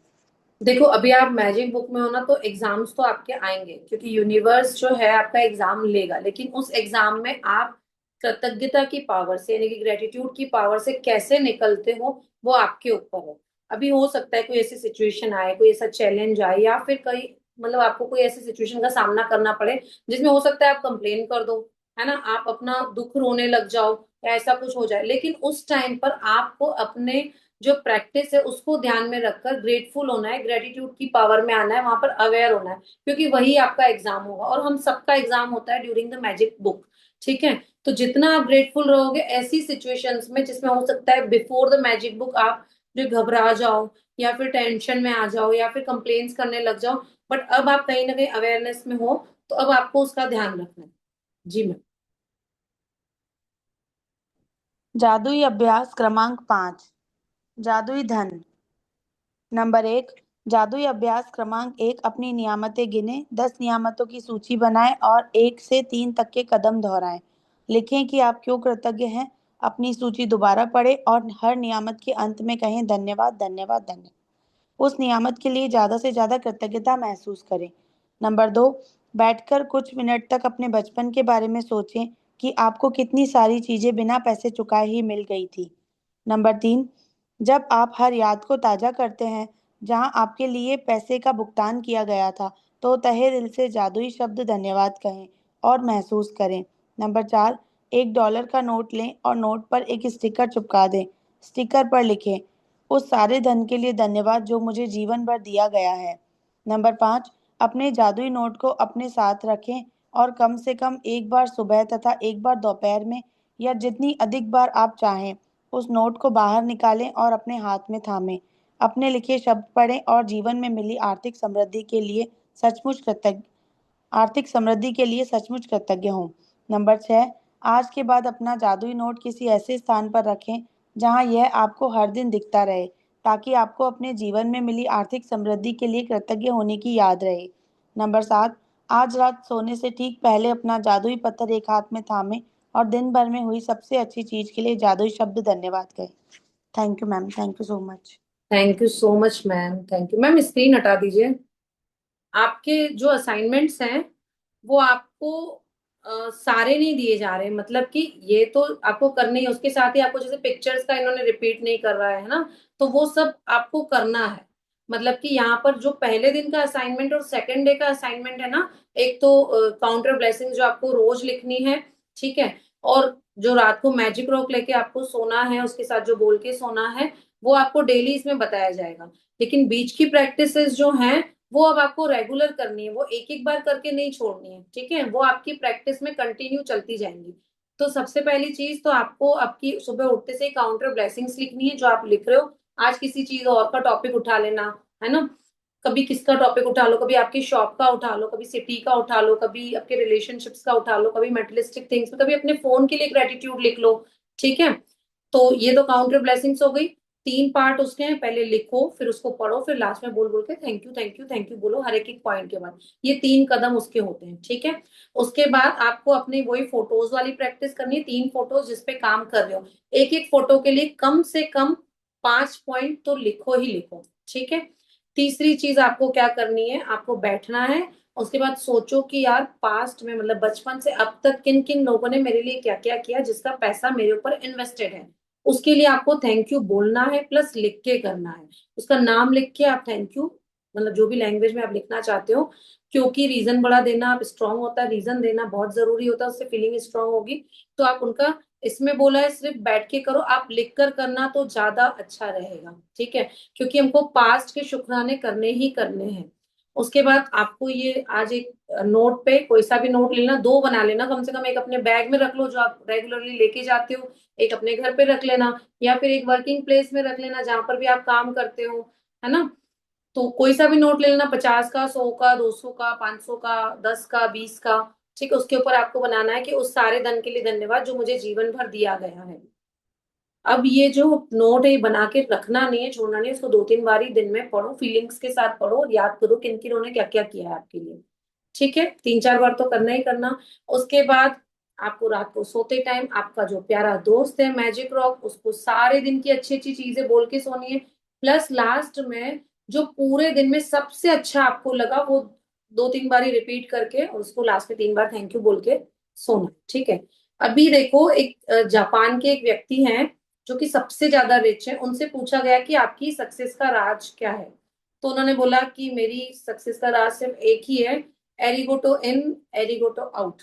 देखो अभी आप मैजिक बुक में हो ना, तो एग्जाम्स तो आपके आएंगे, क्योंकि यूनिवर्स जो है आपका एग्जाम लेगा, लेकिन उस एग्जाम में आप कृतज्ञता की पावर से, यानी कि ग्रेटिट्यूड की पावर से कैसे निकलते हो, वो आपके ऊपर है। अभी हो सकता है कोई ऐसी सिचुएशन आए, कोई ऐसा चैलेंज आए, या फिर कई मतलब आपको कोई ऐसी सिचुएशन का सामना करना पड़े जिसमें हो सकता है आप कंप्लेन कर दो, है ना, आप अपना दुख रोने लग जाओ, या ऐसा कुछ हो जाए, लेकिन उस टाइम पर आपको अपने जो प्रैक्टिस है उसको ध्यान में रखकर ग्रेटफुल होना है, ग्रेटिट्यूड की पावर में आना है, वहां पर अवेयर होना है, क्योंकि वही आपका एग्जाम होगा, और हम सबका एग्जाम होता है ड्यूरिंग द मैजिक बुक। ठीक है। तो जितना आप ग्रेटफुल रहोगे ऐसी सिचुएशंस में जिसमें हो सकता है बिफोर द मैजिक बुक आप जो घबरा जाओ, या फिर टेंशन में आ जाओ, या फिर कंप्लेन्स करने लग जाओ, बट अब आप कहीं ना कहीं अवेयरनेस में हो, तो अब आपको उसका ध्यान रखना है। जी मैम। जादुई अभ्यास क्रमांक 5। जादुई धन। नंबर 1। जादुई अभ्यास क्रमांक 1। अपनी नियामतें गिने, 10 नियामतों की सूची बनाएं और 1 से 3 तक के कदम दोहराएं। लिखें कि आप क्यों कृतज्ञ हैं। अपनी सूची दोबारा पढ़ें और हर नियामत के अंत में कहें धन्यवाद, धन्यवाद, धन्यवाद। उस नियामत के लिए ज़्यादा से ज़्यादा कृतज्ञता महसूस करें। नंबर 2। बैठकर कुछ मिनट तक अपने बचपन के बारे में सोचें कि आपको कितनी सारी चीज़ें बिना पैसे चुकाए ही मिल गई थी। नंबर 3। जब आप हर याद को ताज़ा करते हैं जहां आपके लिए पैसे का भुगतान किया गया था, तो तहे दिल से जादुई शब्द धन्यवाद कहें और महसूस करें। नंबर 4। $1 का नोट लें और नोट पर एक स्टिकर चिपका दें। स्टिकर पर लिखें, उस सारे धन के लिए धन्यवाद जो मुझे जीवन भर दिया गया है। नंबर 5। अपने जादुई नोट को अपने साथ रखें और कम से कम एक बार सुबह तथा एक बार दोपहर में, या जितनी अधिक बार आप चाहें, उस नोट को बाहर निकालें और अपने हाथ में थामें। अपने लिखे शब्द पढ़ें और जीवन में मिली आर्थिक समृद्धि के लिए सचमुच कृतज्ञ हों। नंबर 6। आज के बाद अपना जादुई नोट किसी ऐसे स्थान पर रखें जहां यह आपको हर दिन दिखता रहे, ताकि आपको अपने जीवन में मिली आर्थिक समृद्धि के लिए कृतज्ञ होने की याद रहे। नंबर 7। आज रात सोने से ठीक पहले अपना जादुई पत्थर एक हाथ में थामें और दिन भर में हुई सबसे अच्छी चीज के लिए जादुई शब्द धन्यवाद कहें। Thank you ma'am, thank you so much. Thank you so much ma'am, thank you ma'am. Screen हटा दीजिए। आपके जो असाइनमेंट्स हैं वो आपको सारे नहीं दिए जा रहे, मतलब कि ये तो आपको करने ही है, उसके साथ ही आपको जैसे पिक्चर्स का इन्होंने रिपीट नहीं कर रहा है ना, तो वो सब आपको करना है। मतलब कि यहाँ पर जो पहले दिन का असाइनमेंट और सेकंड डे का असाइनमेंट है ना, एक तो काउंटर ब्लेसिंग जो आपको रोज लिखनी है, ठीक है, और जो रात को मैजिक रॉक लेके आपको सोना है उसके साथ जो बोल के सोना है, वो आपको डेली इसमें बताया जाएगा। लेकिन बीच की प्रैक्टिसेस जो हैं वो अब आपको रेगुलर करनी है, वो एक एक बार करके नहीं छोड़नी है, ठीक है, वो आपकी प्रैक्टिस में कंटिन्यू चलती जाएंगी। तो सबसे पहली चीज तो आपको आपकी सुबह उठते से काउंटर ब्लेसिंग्स लिखनी है जो आप लिख रहे हो। आज किसी चीज और का टॉपिक उठा लेना, है ना, कभी किसका टॉपिक उठा लो, कभी आपकी शॉप का उठा लो, कभी सिटी का उठा लो, कभी आपके रिलेशनशिप्स का उठा लो, कभी मेटेरियलिस्टिक थिंग्स, कभी अपने फोन के लिए ग्रेटिट्यूड लिख लो। ठीक है। तो ये तो काउंटर ब्लेसिंग्स हो गई। 3 पार्ट उसके हैं, पहले लिखो फिर उसको पढ़ो, फिर लास्ट में बोल बोल के thank you thank you thank you बोलो हर एक एक पॉइंट के बाद। ये 3 कदम उसके होते हैं, ठीक है। उसके बाद आपको अपनी वही फोटोज वाली प्रैक्टिस करनी है, 3 फोटोज जिसपे काम कर रहे हो, एक एक फोटो के लिए कम से कम 5 पॉइंट तो लिखो ही लिखो, ठीक है। तीसरी चीज आपको क्या करनी है, आपको बैठना है, उसके बाद सोचो कि यार पास्ट में मतलब बचपन से अब तक किन किन लोगों ने मेरे लिए क्या क्या किया जिसका पैसा मेरे ऊपर इन्वेस्टेड है। उसके लिए आपको थैंक यू बोलना है, प्लस लिख के करना है। उसका नाम लिख के आप थैंक यू, मतलब जो भी लैंग्वेज में आप लिखना चाहते हो, क्योंकि रीजन बड़ा देना आप स्ट्रांग होता है, रीजन देना बहुत जरूरी होता है, उससे फीलिंग स्ट्रांग होगी। तो आप उनका, इसमें बोला है सिर्फ बैठ के करो, आप लिख कर करना तो ज्यादा अच्छा रहेगा, ठीक है, क्योंकि हमको पास्ट के शुक्राने करने ही करने हैं। उसके बाद आपको ये आज एक नोट पे कोई सा भी नोट लेना, दो बना लेना कम से कम। एक अपने बैग में रख लो जो आप रेगुलरली लेके जाते हो, एक अपने घर पे रख लेना, या फिर एक वर्किंग प्लेस में रख लेना जहां पर भी आप काम करते हो, है ना। तो कोई सा भी नोट ले लेना, 50 का, 100 का, 200 का, 500 का, 10 का, 20 का। ठीक है, उसके ऊपर आपको बनाना है कि उस सारे धन के लिए धन्यवाद जो मुझे जीवन भर दिया गया है। अब ये जो नोट है ये बना के रखना नहीं है, छोड़ना नहीं है, उसको 2-3 बार ही दिन में पढ़ो, फीलिंग्स के साथ पढ़ो और याद करो किन किन ने क्या क्या किया है आपके लिए। ठीक है, 3-4 बार तो करना ही करना। उसके बाद आपको रात को सोते टाइम आपका जो प्यारा दोस्त है मैजिक रॉक, उसको सारे दिन की अच्छी अच्छी चीजें बोल के सोनी है। प्लस लास्ट में जो पूरे दिन में सबसे अच्छा आपको लगा वो 2-3 बार ही रिपीट करके, और उसको लास्ट में 3 बार थैंक यू बोल के सोना। ठीक है। अभी देखो, एक जापान के एक व्यक्ति हैं जो कि सबसे ज्यादा रिच है, उनसे पूछा गया कि आपकी सक्सेस का राज क्या है। तो उन्होंने बोला कि मेरी सक्सेस का राज सिर्फ एक ही है, एरिगोटो इन, एरिगोटो आउट।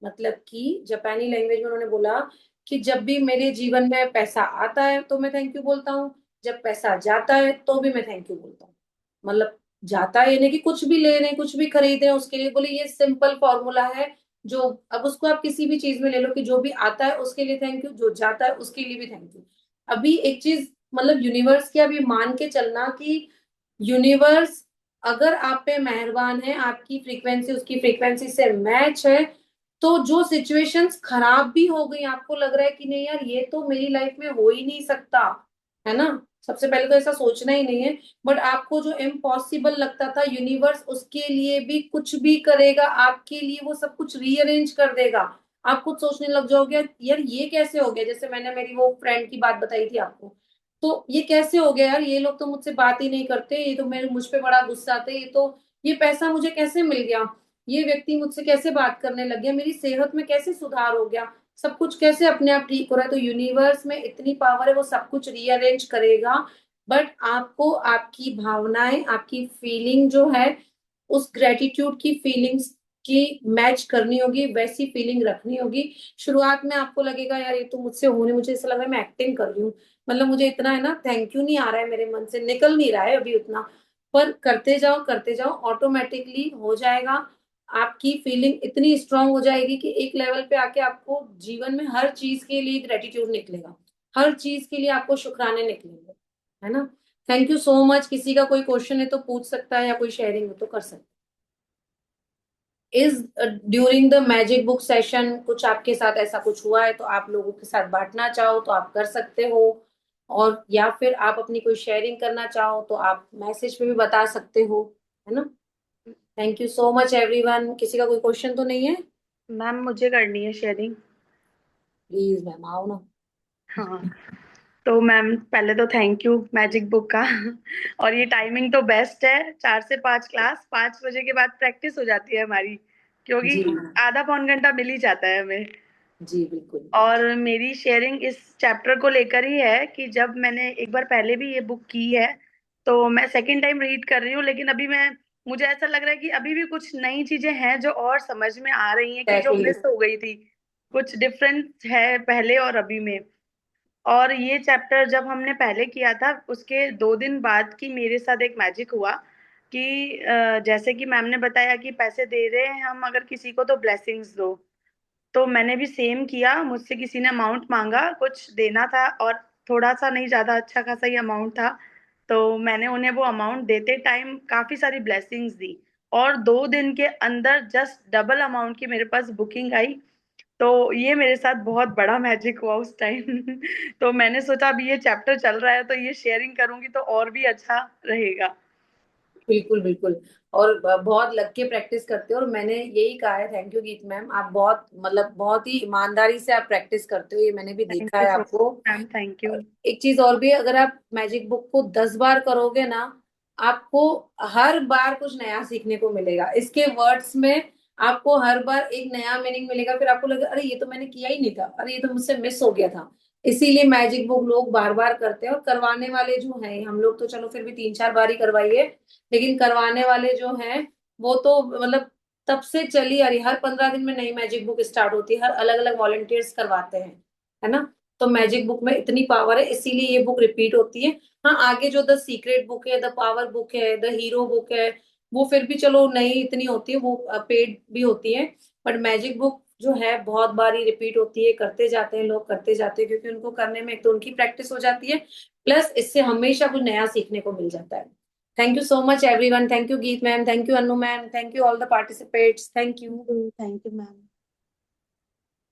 मतलब कि जापानी लैंग्वेज में उन्होंने बोला कि जब भी मेरे जीवन में पैसा आता है तो मैं थैंक यू बोलता हूँ, जब पैसा जाता है तो भी मैं थैंक यू बोलता हूँ। मतलब जाता है यानी कि कुछ भी ले रहे हैं, कुछ भी खरीद रहे हैं उसके लिए, बोले ये सिंपल फॉर्मूला है। जो अब उसको आप किसी भी चीज में ले लो कि जो भी आता है उसके लिए थैंक यू, जो जाता है उसके लिए भी थैंक यू। अभी एक चीज मतलब यूनिवर्स की अभी मान के चलना कि यूनिवर्स अगर आप पे मेहरबान है, आपकी फ्रीक्वेंसी उसकी फ्रीक्वेंसी से मैच है, तो जो सिचुएशंस खराब भी हो गई, आपको लग रहा है कि नहीं यार ये तो मेरी लाइफ में हो ही नहीं सकता, है ना। सबसे पहले तो ऐसा सोचना ही नहीं है। बट आपको जो इम्पॉसिबल लगता था, यूनिवर्स उसके लिए भी कुछ भी करेगा, आपके लिए वो सब कुछ रीअरेंज कर देगा। आप खुद सोचने लग जाओगे यार ये कैसे हो गया। जैसे मैंने मेरी वो फ्रेंड की बात बताई थी आपको, तो ये कैसे हो गया यार, ये लोग तो मुझसे बात ही नहीं करते, ये तो मेरे मुझ पे बड़ा गुस्सा आते, ये तो ये पैसा मुझे कैसे मिल गया, ये व्यक्ति मुझसे कैसे बात करने लग गया, मेरी सेहत में कैसे सुधार हो गया, सब कुछ कैसे अपने आप ठीक हो रहा है। तो यूनिवर्स में इतनी पावर है, वो सब कुछ रीअरेंज करेगा। बट आपको आपकी भावनाएं, आपकी फीलिंग जो है, उस ग्रेटिट्यूड की फीलिंग्स की मैच करनी होगी, वैसी फीलिंग रखनी होगी। शुरुआत में आपको लगेगा यार ये तो मुझसे हो नहीं, मुझे ऐसा लग रहा है मैं एक्टिंग कर रही हूँ, मतलब मुझे इतना है ना थैंक यू नहीं आ रहा है, मेरे मन से निकल नहीं रहा है अभी उतना। पर करते जाओ ऑटोमेटिकली हो जाएगा। आपकी फीलिंग इतनी स्ट्रांग हो जाएगी कि एक लेवल पे आके आपको जीवन में हर चीज के लिए ग्रेटिट्यूड निकलेगा, हर चीज के लिए आपको शुक्राने निकलेंगे, है ना। Thank you so much. किसी का कोई क्वेश्चन है तो पूछ सकता है, या कोई शेयरिंग हो तो कर सकता है। Is during the magic book session कुछ आपके साथ ऐसा कुछ हुआ है तो आप लोगों के साथ बांटना चाहो तो आप कर सकते हो, और या फिर आप अपनी कोई शेयरिंग करना चाहो तो आप मैसेज पे भी बता सकते हो, है ना। Thank you so much everyone. किसी का कोई क्वेश्चन तो नहीं है। मैम मुझे करनी है शेयरिंग। प्लीज मैम आओ ना। हाँ, तो मैम पहले तो थैंक यू मैजिक बुक का। और ये टाइमिंग तो बेस्ट है, 4 से 5 क्लास, 5 बजे के बाद प्रैक्टिस हो जाती है हमारी, क्योंकि जी आधा पौन घंटा मिल ही जाता है हमें। जी बिल्कुल। और मेरी शेयरिंग इस चैप्टर को लेकर ही है कि जब मैंने एक बार पहले भी ये बुक की है, तो मैं सेकंड टाइम रीड कर रही हूँ, लेकिन अभी मैं मुझे ऐसा लग रहा है कि अभी भी कुछ नई चीजें हैं जो और समझ में आ रही हैं कि जो एग्जैक्टली। मिस हो गई थी। कुछ डिफरेंस है पहले और अभी में। और ये चैप्टर जब हमने पहले किया था उसके 2 दिन बाद की मेरे साथ एक मैजिक हुआ कि जैसे कि मैम ने बताया कि पैसे दे रहे हैं हम अगर किसी को तो ब्लेसिंग्स दो। तो मैंने भी सेम किया, मुझसे किसी ने अमाउंट मांगा, कुछ देना था और थोड़ा सा नहीं, ज्यादा अच्छा खासा ही अमाउंट था। तो मैंने उन्हें वो अमाउंट देते टाइम काफी सारी ब्लेसिंग्स दी, और 2 दिन के अंदर जस्ट डबल अमाउंट की मेरे पास बुकिंग आई। तो ये मेरे साथ बहुत बड़ा मैजिक हुआ उस टाइम। तो मैंने सोचा अभी ये चैप्टर चल रहा है तो ये शेयरिंग करूंगी तो और भी अच्छा रहेगा। बिल्कुल बिल्कुल। और बहुत लग के प्रैक्टिस करते हो, और मैंने यही कहा है, थैंक यू गीत मैम, आप बहुत मतलब बहुत ही ईमानदारी से आप प्रैक्टिस करते हो, ये मैंने भी थैंक देखा यू है सो मच आपको। Ma'am, thank you. एक चीज और भी है, अगर आप मैजिक बुक को 10 बार करोगे ना, आपको हर बार कुछ नया सीखने को मिलेगा, इसके वर्ड्स में आपको हर बार एक नया मीनिंग मिलेगा, फिर आपको लगेगा अरे ये तो मैंने किया ही नहीं था, अरे ये तो मुझसे मिस हो गया था। इसीलिए मैजिक बुक लोग बार बार करते हैं, और करवाने वाले जो हैं, हम लोग तो चलो फिर भी 3-4 बार ही करवाइए, लेकिन करवाने वाले जो हैं वो तो मतलब तब से चली आ रही, हर 15 दिन में नई मैजिक बुक स्टार्ट होती है, हर अलग अलग वॉलंटियर्स करवाते हैं, है ना। तो मैजिक बुक में इतनी पावर है, इसीलिए ये बुक रिपीट होती है। हाँ, आगे जो द सीक्रेट बुक है, द पावर बुक है, द हीरो बुक है, वो फिर भी चलो नहीं इतनी होती है, वो पेड भी होती है। बट मैजिक बुक जो है बहुत बार ही रिपीट होती है, करते जाते हैं लोग, करते जाते हैं, क्योंकि उनको करने में एक तो उनकी प्रैक्टिस हो जाती है, प्लस इससे हमेशा कुछ नया सीखने को मिल जाता है। Thank you so much everyone, thank you Geet ma'am, thank you Anu ma'am, thank you all the participates, thank you. Thank you ma'am.